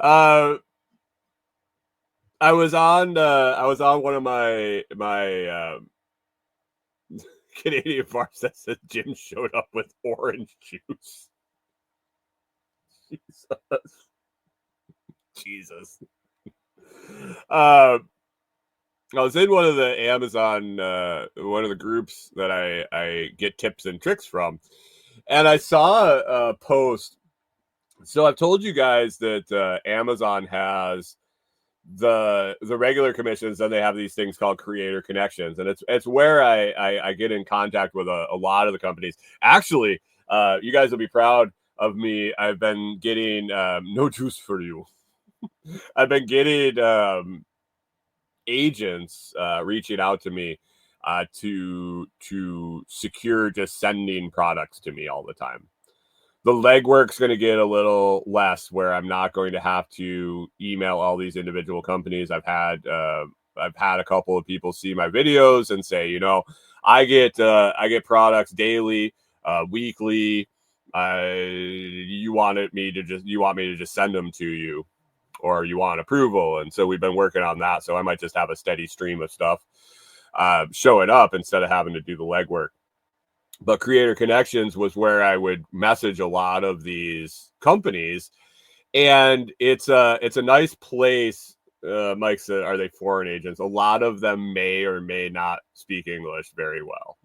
I was on one of my Canadian farms that said Jim showed up with orange juice. Jesus. I was in one of the Amazon, one of the groups that I get tips and tricks from, and I saw a post. So I've told you guys that Amazon has the regular commissions, and they have these things called creator connections, and it's where I get in contact with a lot of the companies. Actually, you guys will be proud of me. I've been getting no juice for you. I've been getting agents reaching out to me to secure just sending products to me all the time. The legwork's going to get a little less, where I'm not going to have to email all these individual companies. I've had a couple of people see my videos and say, I get products daily, weekly. You want me to just send them to you, or you want approval. And so we've been working on that. So I might just have a steady stream of stuff showing up instead of having to do the legwork. But Creator Connections was where I would message a lot of these companies, and it's a nice place. Mike said, "Are they foreign agents?" A lot of them may or may not speak English very well.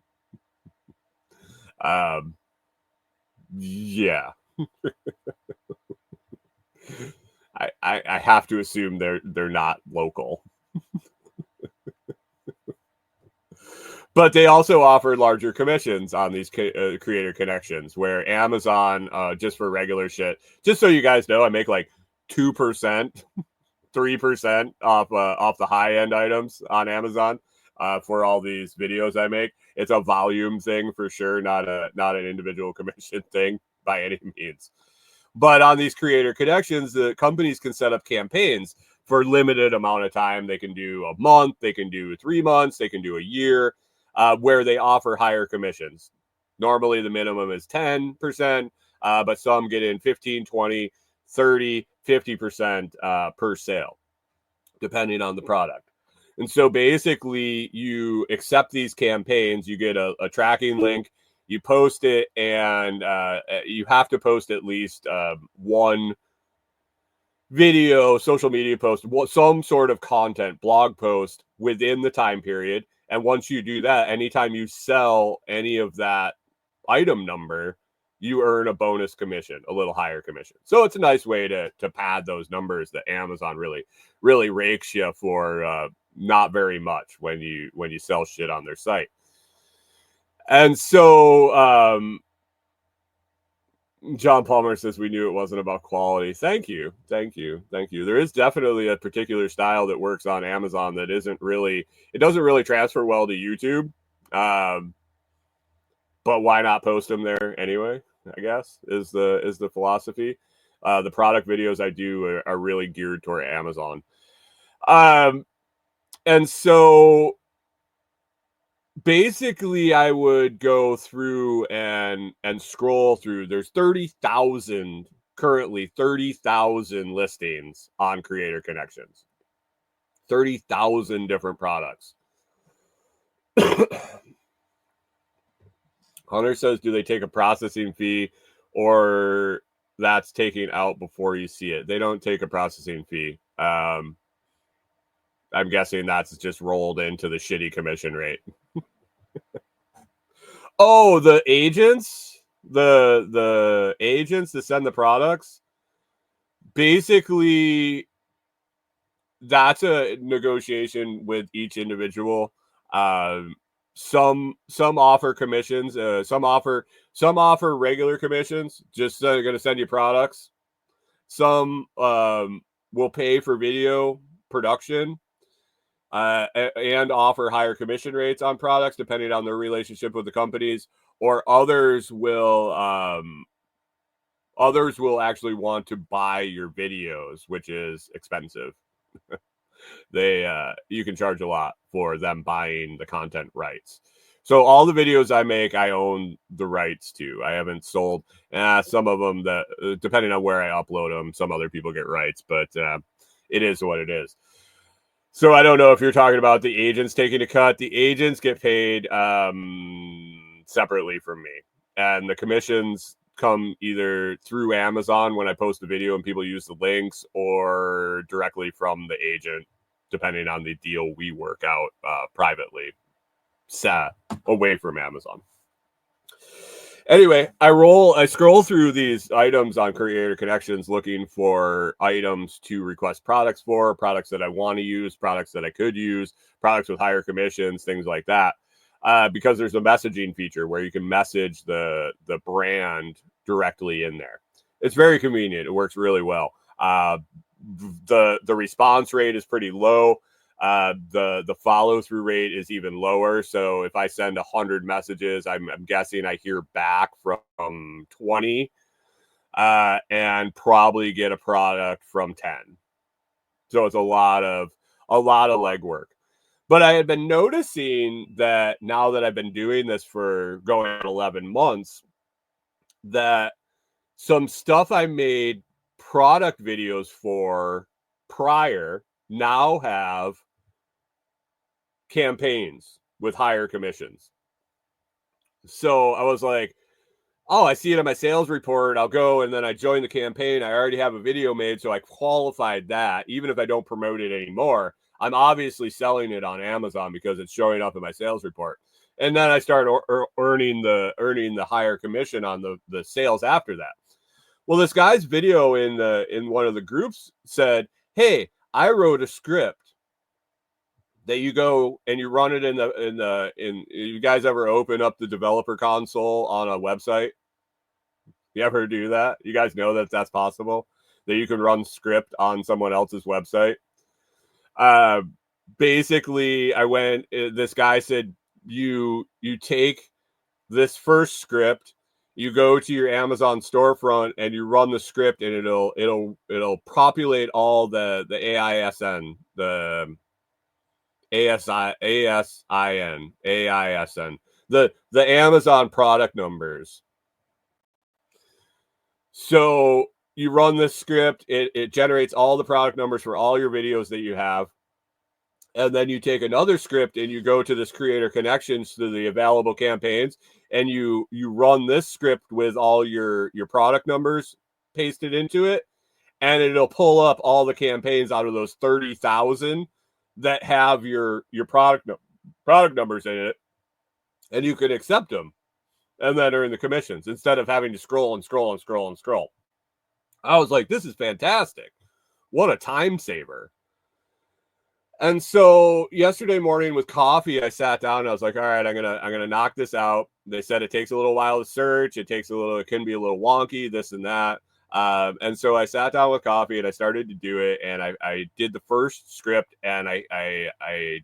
Yeah, I have to assume they're not local. But they also offer larger commissions on these Creator Connections, where Amazon, just for regular shit, just so you guys know, I make like 2%, 3% off the high end items on Amazon for all these videos I make. It's a volume thing for sure, not an individual commission thing by any means. But on these Creator Connections, the companies can set up campaigns for limited amount of time. They can do a month, they can do 3 months, they can do a year, where they offer higher commissions. Normally the minimum is 10%, but some get in 15, 20, 30, 50% per sale, depending on the product. And so basically you accept these campaigns, you get a tracking link, you post it, and you have to post at least one video, social media post, some sort of content, blog post within the time period. And once you do that, anytime you sell any of that item number, you earn a bonus commission, a little higher commission. So it's a nice way to pad those numbers that Amazon really rakes you for not very much when you sell shit on their site. And so John Palmer says we knew it wasn't about quality. Thank you. There is definitely a particular style that works on Amazon that doesn't really transfer well to YouTube. But why not post them there anyway? I guess is the philosophy. The product videos I do are really geared toward Amazon. And so basically I would go through and scroll through. There's 30,000 listings on Creator Connections. 30,000 different products. Hunter says, do they take a processing fee, or that's taking out before you see it? They don't take a processing fee. I'm guessing that's just rolled into the shitty commission rate. Oh, the agents, the agents that send the products. Basically, that's a negotiation with each individual. Some offer commissions. Some offer regular commissions. Just going to send you products. Some will pay for video production. And offer higher commission rates on products depending on their relationship with the companies, or others will actually want to buy your videos, which is expensive. You can charge a lot for them buying the content rights. So all the videos I make, I own the rights to. I haven't sold some of them, that depending on where I upload them, some other people get rights, but it is what it is. So I don't know if you're talking about the agents taking a cut. The agents get paid separately from me, and the commissions come either through Amazon when I post a video and people use the links, or directly from the agent, depending on the deal we work out privately, set away from Amazon. Anyway, I scroll through these items on Creator Connections looking for items to request products for, products that I want to use, products that I could use, products with higher commissions, things like that. Because there's a messaging feature where you can message the brand directly in there. It's very convenient. It works really well. The response rate is pretty low. The follow through rate is even lower. So if I send 100 messages, I'm guessing I hear back from 20. and probably get a product from 10. So it's a lot of legwork. But I had been noticing that now that I've been doing this for going on 11 months, that some stuff I made product videos for prior now have campaigns with higher commissions. So I was like, oh, I see it on my sales report. I'll go, and then I join the campaign. I already have a video made, so I qualified that. Even if I don't promote it anymore, I'm obviously selling it on Amazon because it's showing up in my sales report. And then I start earning the higher commission on the sales after that. Well, this guy's video in one of the groups said, "Hey, I wrote a script that you go and you run it in you guys ever open up the developer console on a website? You ever do that? You guys know that that's possible, that you can run script on someone else's website. Basically, this guy said, you take this first script, you go to your Amazon storefront and you run the script, and it'll populate all the AISN, the AISN, the Amazon product numbers. So you run this script, it generates all the product numbers for all your videos that you have. And then you take another script and you go to this creator connections to the available campaigns, and you run this script with all your product numbers pasted into it, and it'll pull up all the campaigns out of those 30,000 that have your product numbers in it, and you can accept them and then earn the commissions instead of having to scroll and scroll and scroll and scroll. I was like, this is fantastic. What a time saver. And so yesterday morning with coffee, I sat down and I was like, all right, I'm gonna knock this out. They said it takes a little while to search. It can be a little wonky, this and that. And so I sat down with coffee and I started to do it. And I did the first script, and I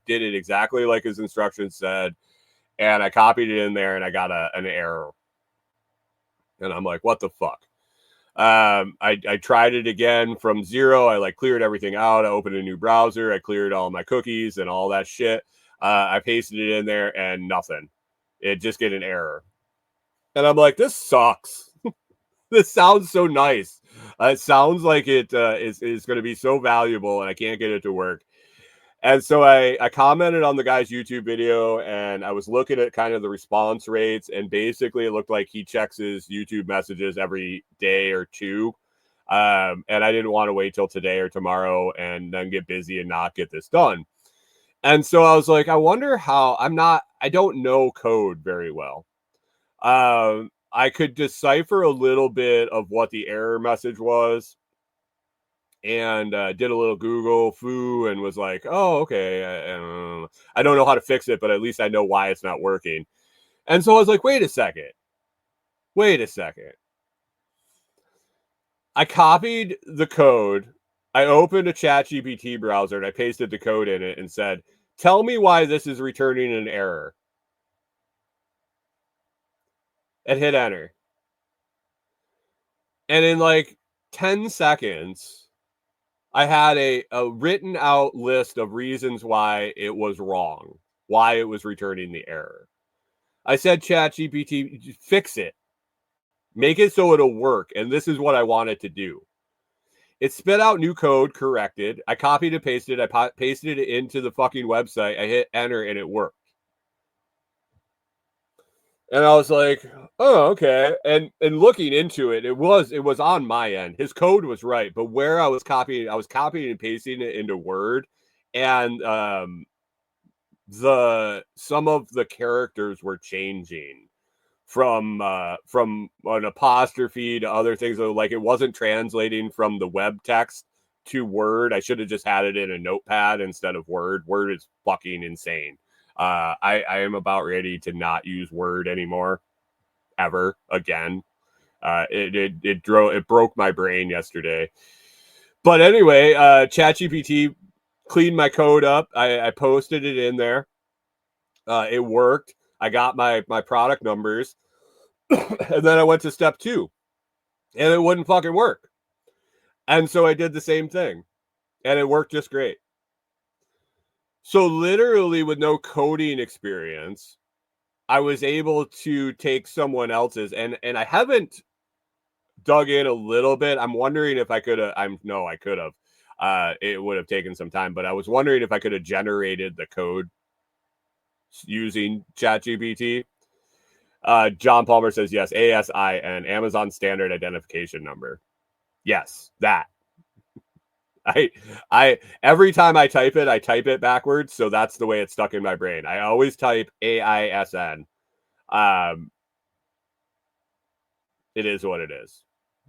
did it exactly like his instructions said. And I copied it in there, and I got an error. And I'm like, what the fuck? I tried it again from zero. I cleared everything out. I opened a new browser. I cleared all my cookies and all that shit. I pasted it in there and nothing. It just get an error. And I'm like, this sucks. This sounds so nice. It sounds like it is going to be so valuable, and I can't get it to work. And so I commented on the guy's YouTube video, and I was looking at kind of the response rates, and basically it looked like he checks his YouTube messages every day or two. And I didn't want to wait till today or tomorrow and then get busy and not get this done. And so I was like, I wonder how. I don't know code very well. I could decipher a little bit of what the error message was, and did a little Google foo and was like, oh, okay. I don't know how to fix it, but at least I know why it's not working. And so I was like, wait a second. I copied the code. I opened a ChatGPT browser and I pasted the code in it and said, tell me why this is returning an error. And hit enter. And in 10 seconds, I had a written out list of reasons why it was wrong, why it was returning the error. I said, ChatGPT, fix it. Make it so it'll work. And this is what I want it to do. It spit out new code, corrected. I copied and pasted it. I pasted it into the fucking website. I hit enter and it worked. And I was like, oh, okay. And looking into it, it was on my end. His code was right, but where I was copying and pasting it into Word, and some of the characters were changing from an apostrophe to other things. Like, it wasn't translating from the web text to Word. I should have just had it in a notepad instead of Word. Word is fucking insane. I am about ready to not use Word anymore, ever again. It broke my brain yesterday. But anyway, ChatGPT cleaned my code up. I posted it in there. It worked. I got my product numbers, and then I went to step 2. and it wouldn't fucking work. And so I did the same thing, and it worked just great. So literally with no coding experience, I was able to take someone else's, and I haven't dug in a little bit. I'm wondering if I could have. I could have. It would have taken some time, but I was wondering if I could have generated the code using ChatGPT. John Palmer says yes. ASIN, Amazon Standard Identification Number. Yes, that. I every time I type it backwards, so that's the way it's stuck in my brain. I always type AISN. It is what it is.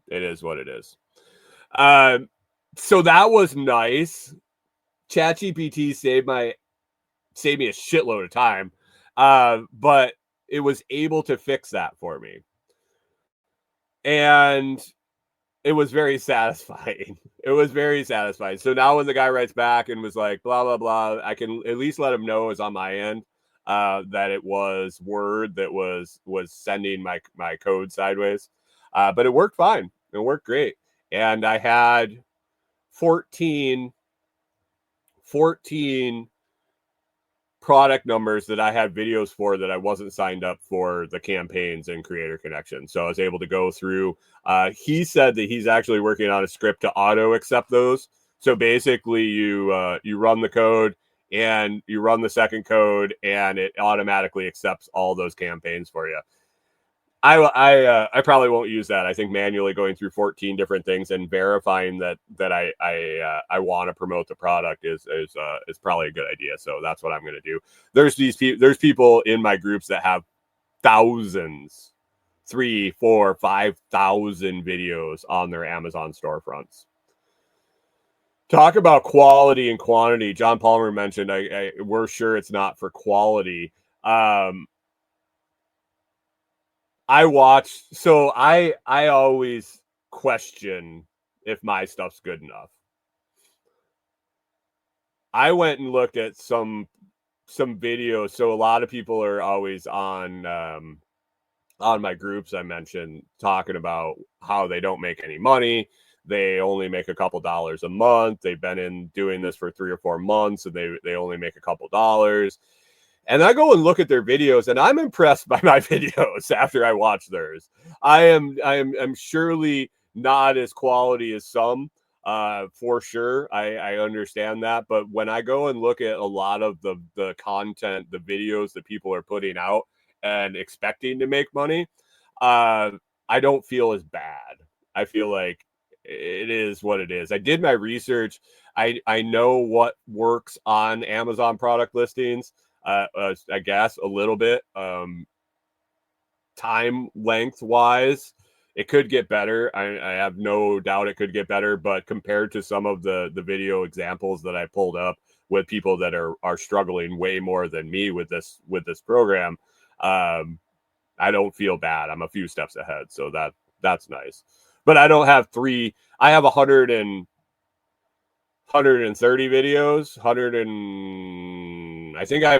It is what it is. So that was nice. ChatGPT saved me a shitload of time, but it was able to fix that for me, and it was very satisfying. It was very satisfying. So now when the guy writes back and was like, blah, blah, blah, I can at least let him know it's on my end, that it was Word that was sending my code sideways. But it worked fine. It worked great. And I had 14 product numbers that I had videos for that I wasn't signed up for the campaigns and Creator Connection. So I was able to go through. He said that he's actually working on a script to auto accept those. So basically, you run the code and you run the second code, and it automatically accepts all those campaigns for you. I probably won't use that. I think manually going through 14 different things and verifying that I want to promote the product is probably a good idea. So that's what I'm going to do. There's people in my groups that have thousands, 3, 4, 5,000 videos on their Amazon storefronts. Talk about quality and quantity. John Palmer mentioned we're sure it's not for quality. I always question if my stuff's good enough. I went and looked at some videos. So a lot of people are always on my groups I mentioned talking about how they don't make any money. They only make a couple dollars a month. They've been doing this for 3 or 4 months, and they only make a couple dollars. And I go and look at their videos, and I'm impressed by my videos after I watch theirs. I'm surely not as quality as some, for sure. I understand that. But when I go and look at a lot of the content, the videos that people are putting out and expecting to make money, I don't feel as bad. I feel like it is what it is. I did my research. I know what works on Amazon product listings. I guess a little bit. Time length wise, it could get better. I have no doubt it could get better, but compared to some of the video examples that I pulled up with people that are struggling way more than me with this program, I don't feel bad. I'm a few steps ahead, so that's nice. But I don't have I have 130 videos, I think I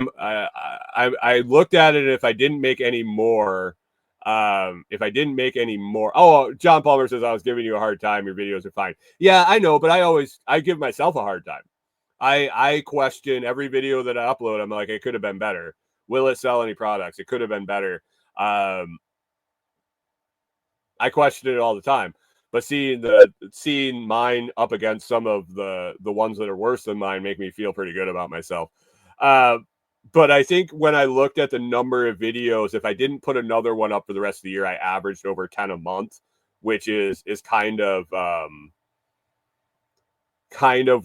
looked at it. If I didn't make any more, oh, John Palmer says I was giving you a hard time. Your videos are fine. Yeah, I know, but I give myself a hard time. I question every video that I upload. I'm like, it could have been better. Will it sell any products? It could have been better. I question it all the time. But seeing mine up against some of the ones that are worse than mine make me feel pretty good about myself. But I think when I looked at the number of videos, if I didn't put another one up for the rest of the year, I averaged over 10 a month, which is kind of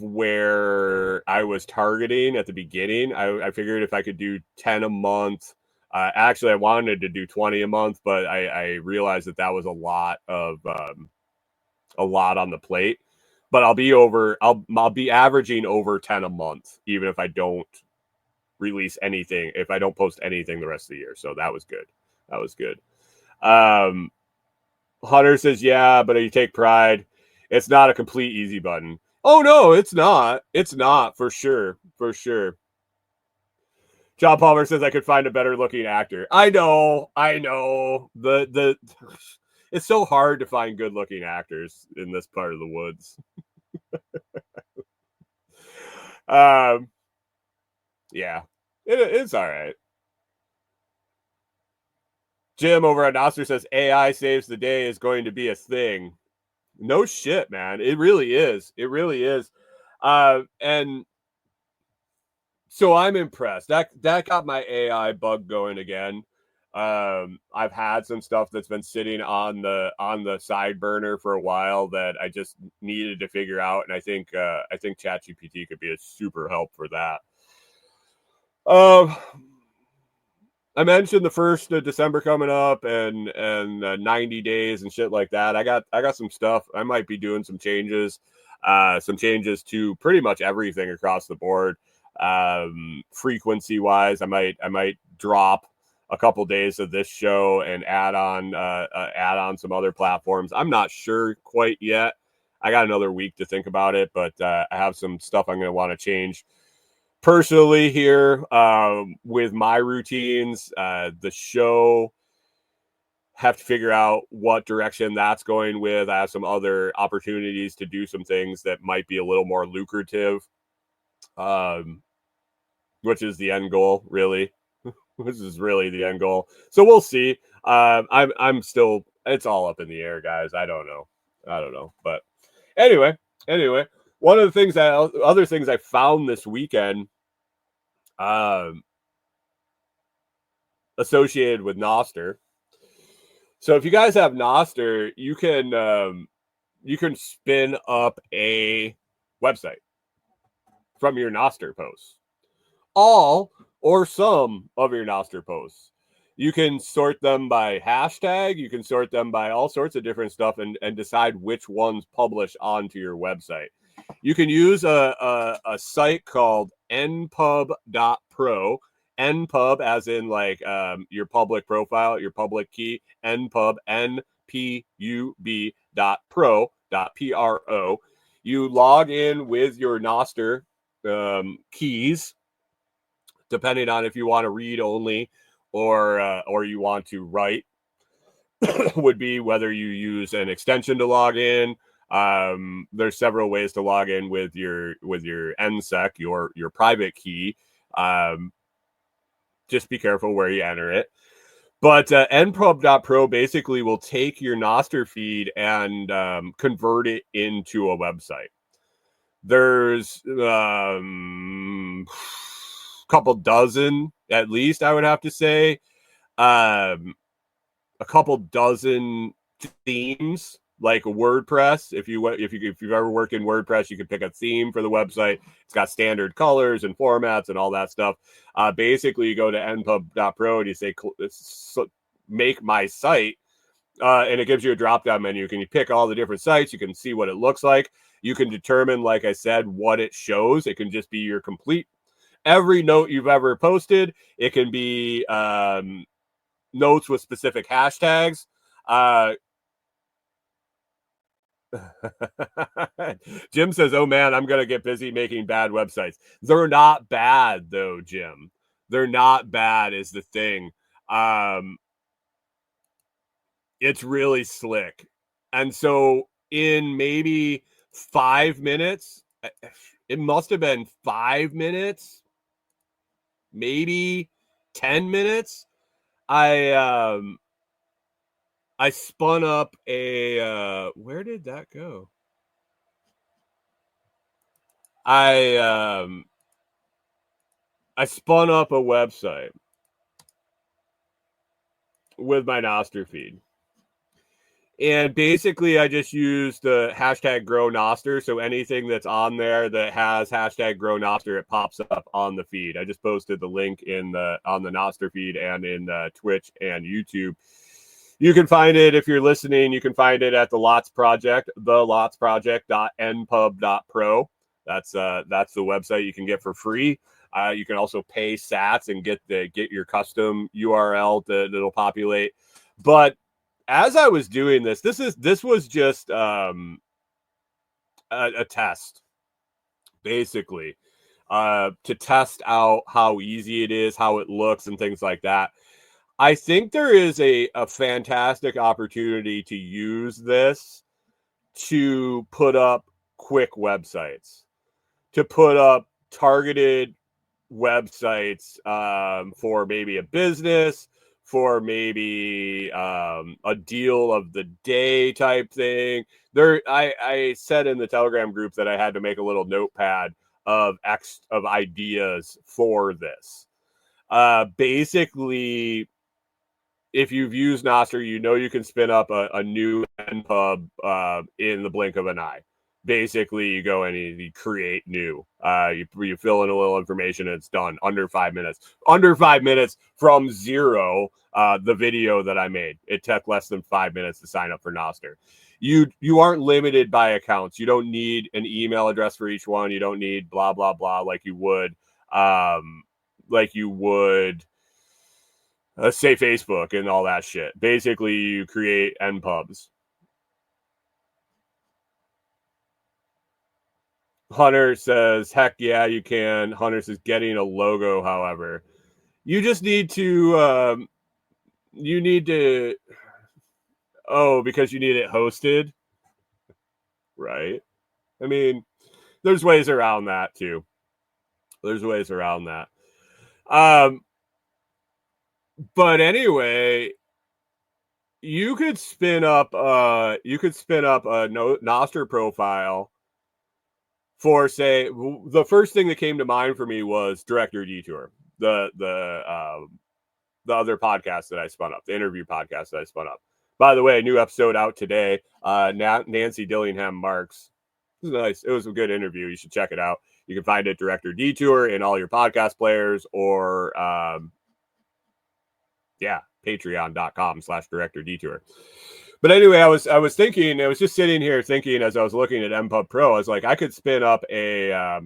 where I was targeting at the beginning. I figured if I could do 10 a month, actually I wanted to do 20 a month, but I realized that was a lot on the plate. But I'll be averaging over 10 a month, even if I don't release anything, if I don't post anything the rest of the year. So that was good. Hunter says, yeah, but you take pride. It's not a complete easy button. Oh no, it's not. It's not, for sure. John Palmer says I could find a better looking actor. I know. it's so hard to find good looking actors in this part of the woods. Yeah, it's all right. Jim over at Noster says AI saves the day is going to be a thing. No shit, man. It really is. It really is. And so I'm impressed. That got my AI bug going again. I've had some stuff that's been sitting on the side burner for a while that I just needed to figure out, and I think ChatGPT could be a super help for that. I mentioned the 1st of December coming up and 90 days and shit like that. I got some stuff. I might be doing some changes to pretty much everything across the board. Frequency wise, I might drop a couple days of this show and add on some other platforms. I'm not sure quite yet. I got another week to think about it, but I have some stuff I'm going to want to change personally here with my routines. The show, have to figure out what direction that's going with. I have some other opportunities to do some things that might be a little more lucrative, which is the end goal, really. This is really the end goal. So we'll see. I'm still, it's all up in the air, guys. I don't know. But anyway, one of the other things I found this weekend, associated with Noster. So if you guys have Noster, you can spin up a website from your Noster posts. All or some of your Noster posts. You can sort them by hashtag. You can sort them by all sorts of different stuff and decide which ones publish onto your website. You can use a site called npub.pro. npub as in like your public profile, your public key. npub, npub.pro. You log in with your Noster keys, depending on if you want to read only or you want to write. Would be whether you use an extension to log in. There's several ways to log in with your NSEC, your private key. Just be careful where you enter it. But npub.pro basically will take your Noster feed and convert it into a website. There's a couple dozen, at least, I would have to say. A couple dozen themes like WordPress. If you've ever worked in WordPress, you can pick a theme for the website. It's got standard colors and formats and all that stuff. Basically, you go to npub.pro and you say make my site, and it gives you a drop-down menu. You pick all the different sites. You can see what it looks like. You can determine, like I said, what it shows. It can just be your complete every note you've ever posted. It can be notes with specific hashtags. Jim says, "Oh man, I'm gonna get busy making bad websites." They're not bad though, Jim. They're not bad is the thing. It's really slick. And so in maybe 5 minutes, it must have been 5 minutes, maybe 10 minutes. I spun up a where did that go? I spun up a website with my Noster feed. And basically, I just used the hashtag grow Noster. So anything that's on there that has hashtag grow Noster, it pops up on the feed. I just posted the link on the Noster feed and in Twitch and YouTube. You can find it if you're listening. You can find it at TheLOTSProject, TheLOTSproject.npub.pro. That's the website you can get for free. You can also pay sats and get your custom URL that'll populate. But as I was doing this was just a test, basically, to test out how easy it is, how it looks, and things like that. I think there is a fantastic opportunity to use this to put up quick websites, to put up targeted websites for maybe a business, for maybe a deal of the day type thing. I said in the Telegram group that I had to make a little notepad of ideas for this. Basically, if you've used Nostr, you know you can spin up a new npub in the blink of an eye. Basically, you go and you create new. You fill in a little information and it's done under 5 minutes. Under 5 minutes from zero. The video that I made, it took less than 5 minutes to sign up for Nostr. You aren't limited by accounts. You don't need an email address for each one. You don't need blah blah blah like you would say Facebook and all that shit. Basically, you create npubs. Hunter says, heck yeah, you can. Hunter says, getting a logo, however. You just need to, because you need it hosted. Right. I mean, there's ways around that too. But anyway, you could spin up a Nostr profile for, say, the first thing that came to mind for me was Director Detour, the other podcast that I spun up, the interview podcast that I spun up. By the way, a new episode out today. Nancy Dillingham Marks. It was nice. It was a good interview. You should check it out. You can find it Director Detour in all your podcast players, or patreon.com/Director Detour. But anyway, I was thinking, I was just sitting here thinking as I was looking at npub Pro, I was like, I could spin up a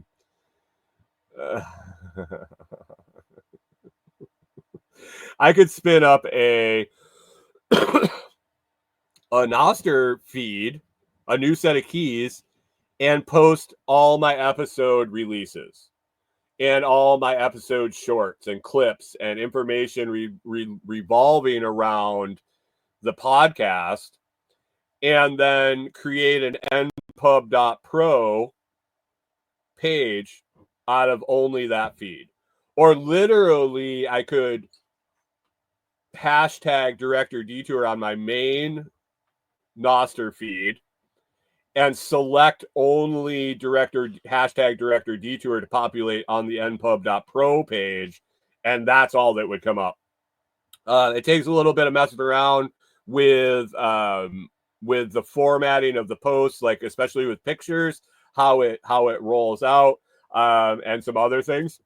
I could spin up a Nostr feed, a new set of keys, and post all my episode releases and all my episode shorts and clips and information revolving around the podcast, and then create an npub.pro page out of only that feed. Or literally, I could hashtag Director Detour on my main Nostr feed and select only hashtag Director Detour to populate on the npub.pro page, and that's all that would come up. It takes a little bit of messing around with the formatting of the posts, like especially with pictures, how it rolls out, and some other things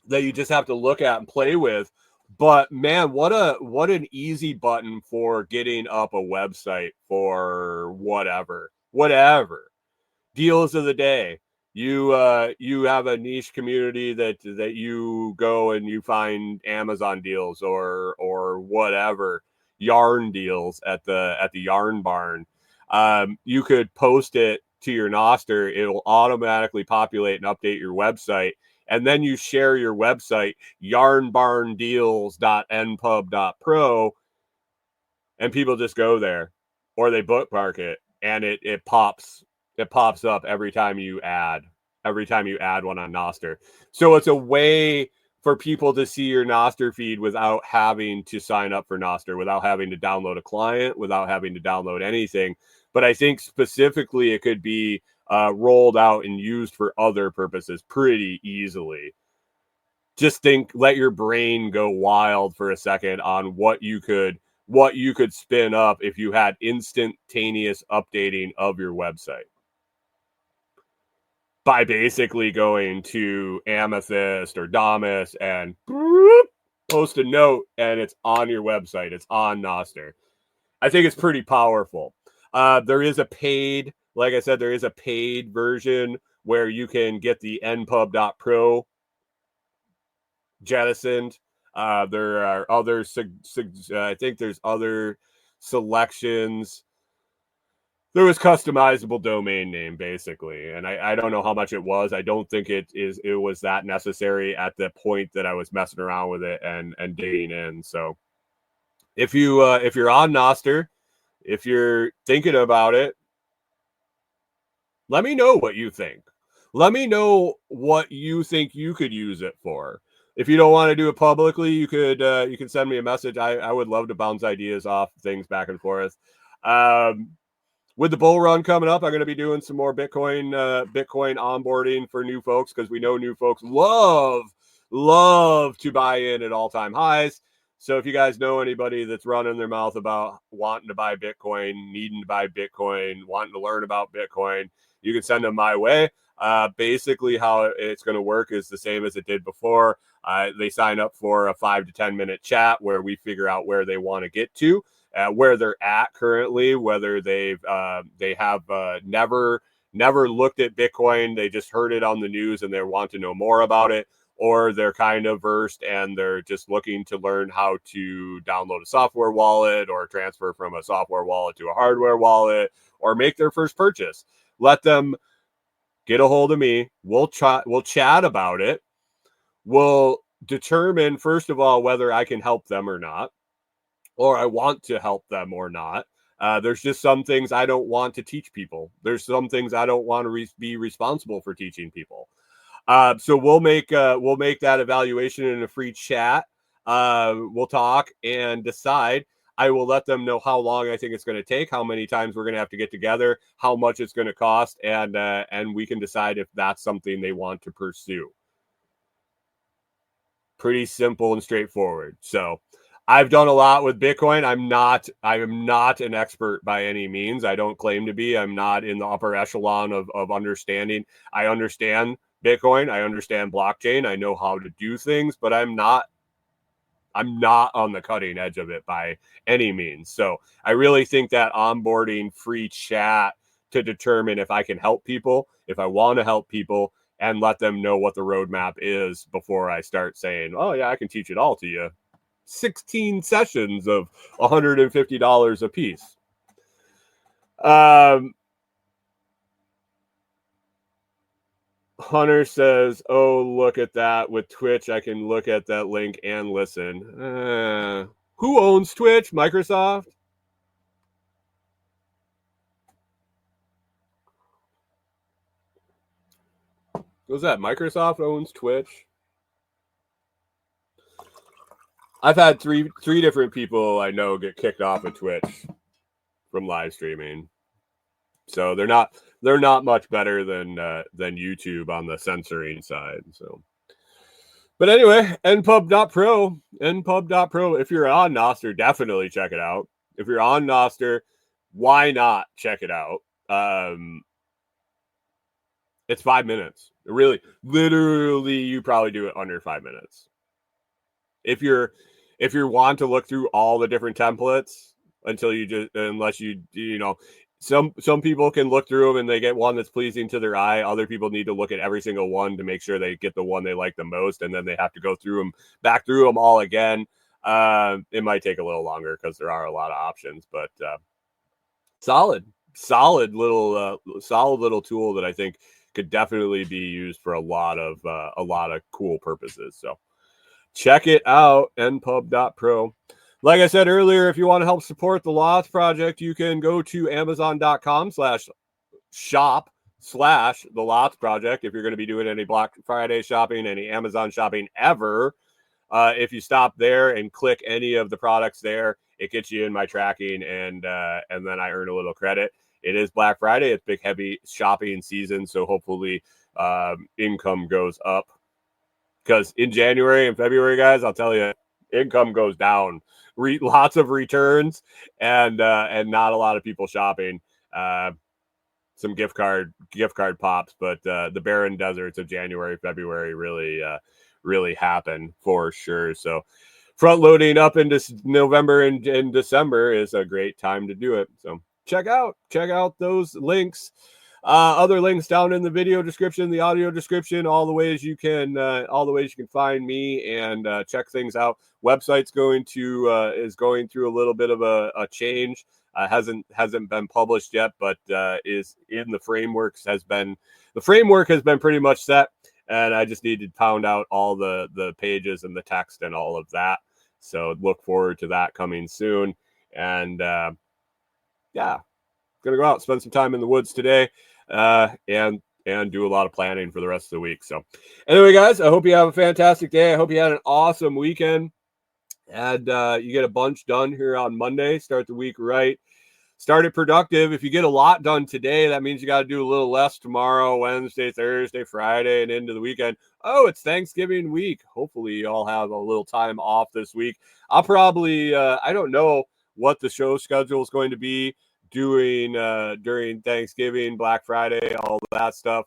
that you just have to look at and play with. But man, what an easy button for getting up a website for whatever deals of the day. You have a niche community that you go and you find Amazon deals or whatever yarn deals at the yarn barn. You could post it to your Nostr. It will automatically populate and update your website. And then you share your website, yarnbarndeals.npub.pro, and people just go there, or they bookmark it, and it pops up every time you add one on Nostr. So it's a way for people to see your Nostr feed without having to sign up for Nostr, without having to download a client, without having to download anything. But I think specifically it could be rolled out and used for other purposes pretty easily. Just let your brain go wild for a second on what you could spin up if you had instantaneous updating of your website by basically going to Amethyst or Damus and post a note, and it's on your website. It's on Nostr. I think it's pretty powerful. There is a paid version where you can get the npub.pro jettisoned. There are other, I think there's other selections. There was customizable domain name, basically, and I don't know how much it was. I don't think it was that necessary at the point that I was messing around with it and digging in. So if you're on Nostr, if you're thinking about it, let me know what you think. Let me know what you think you could use it for. If you don't want to do it publicly, you can send me a message. I would love to bounce ideas off things back and forth. With the bull run coming up, I'm going to be doing some more Bitcoin onboarding for new folks, because we know new folks love to buy in at all-time highs. So if you guys know anybody that's running their mouth about wanting to buy Bitcoin, needing to buy Bitcoin, wanting to learn about Bitcoin, you can send them my way. Basically, how it's going to work is the same as it did before. They sign up for a 5 to 10 minute chat where we figure out where they want to get to, where they're at currently, whether they have never looked at Bitcoin, they just heard it on the news and they want to know more about it, or they're kind of versed and they're just looking to learn how to download a software wallet or transfer from a software wallet to a hardware wallet or make their first purchase. Let them get a hold of me. We'll chat about it. We'll determine, first of all, whether I can help them or not, or I want to help them or not. There's just some things I don't want to teach people. There's some things I don't want to be responsible for teaching people. So we'll make that evaluation in a free chat. We'll talk and decide. I will let them know how long I think it's going to take, how many times we're going to have to get together, how much it's going to cost, and we can decide if that's something they want to pursue. Pretty simple and straightforward. So I've done a lot with Bitcoin. I am not an expert by any means. I don't claim to be. I'm not in the upper echelon of understanding. I understand Bitcoin. I understand blockchain. I know how to do things, but I'm not on the cutting edge of it by any means. So I really think that onboarding free chat to determine if I can help people, if I want to help people, and let them know what the roadmap is before I start saying, oh yeah, I can teach it all to you. 16 sessions of $150 a piece. Hunter says, oh, look at that. With Twitch, I can look at that link and listen. Who owns Twitch? Microsoft? Was that Microsoft owns Twitch? I've had three different people I know get kicked off of Twitch from live streaming. So they're not much better than YouTube on the censoring side. So, but anyway, npub.pro. If you're on Nostr, definitely check it out. If you're on Nostr, why not check it out? It's 5 minutes. Really, literally, you probably do it under 5 minutes. If you want to look through all the different templates unless you know, some people can look through them and they get one that's pleasing to their eye. Other people need to look at every single one to make sure they get the one they like the most, and then they have to go back through them all again. It might take a little longer because there are a lot of options, but solid little tool that I think could definitely be used for a lot of cool purposes. So check it out, npub.pro. Like I said earlier, if you want to help support the TheLOTSProject, you can go to amazon.com/shop/TheLOTSProject if you're going to be doing any Black Friday shopping, any Amazon shopping ever. If you stop there and click any of the products there, it gets you in my tracking, and then I earn a little credit. It is Black Friday. It's big, heavy shopping season, so hopefully income goes up. Because in January and February, guys, I'll tell you, income goes down. Lots of returns and not a lot of people shopping. Some gift card pops, but the barren deserts of January, February really happen for sure. So front loading up into November and December is a great time to do it. So check out those links. Other links down in the video description, the audio description, all the ways you can find me and check things out. Website's is going through a little bit of a change. Hasn't been published yet, but is in the framework. The framework has been pretty much set, and I just need to pound out all the pages and the text and all of that. So look forward to that coming soon. And yeah, gonna go out and spend some time in the woods today, and do a lot of planning for the rest of the week. So anyway, guys, I hope you have a fantastic day. I hope you had an awesome weekend, and you get a bunch done here on Monday. Start the week right. Start it productive. If you get a lot done today, that means you got to do a little less tomorrow, Wednesday, Thursday, Friday, and into the weekend. Oh, it's Thanksgiving week. Hopefully you all have a little time off this week. I'll probably, I don't know what the show schedule is going to be doing during Thanksgiving, Black Friday, all that stuff.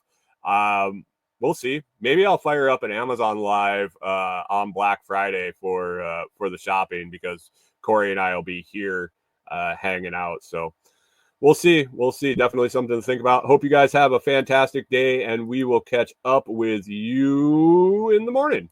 We'll see. Maybe I'll fire up an Amazon Live on Black Friday for the shopping, because Corey and I will be here hanging out. So we'll see. Definitely something to think about. Hope you guys have a fantastic day, and we will catch up with you in the morning.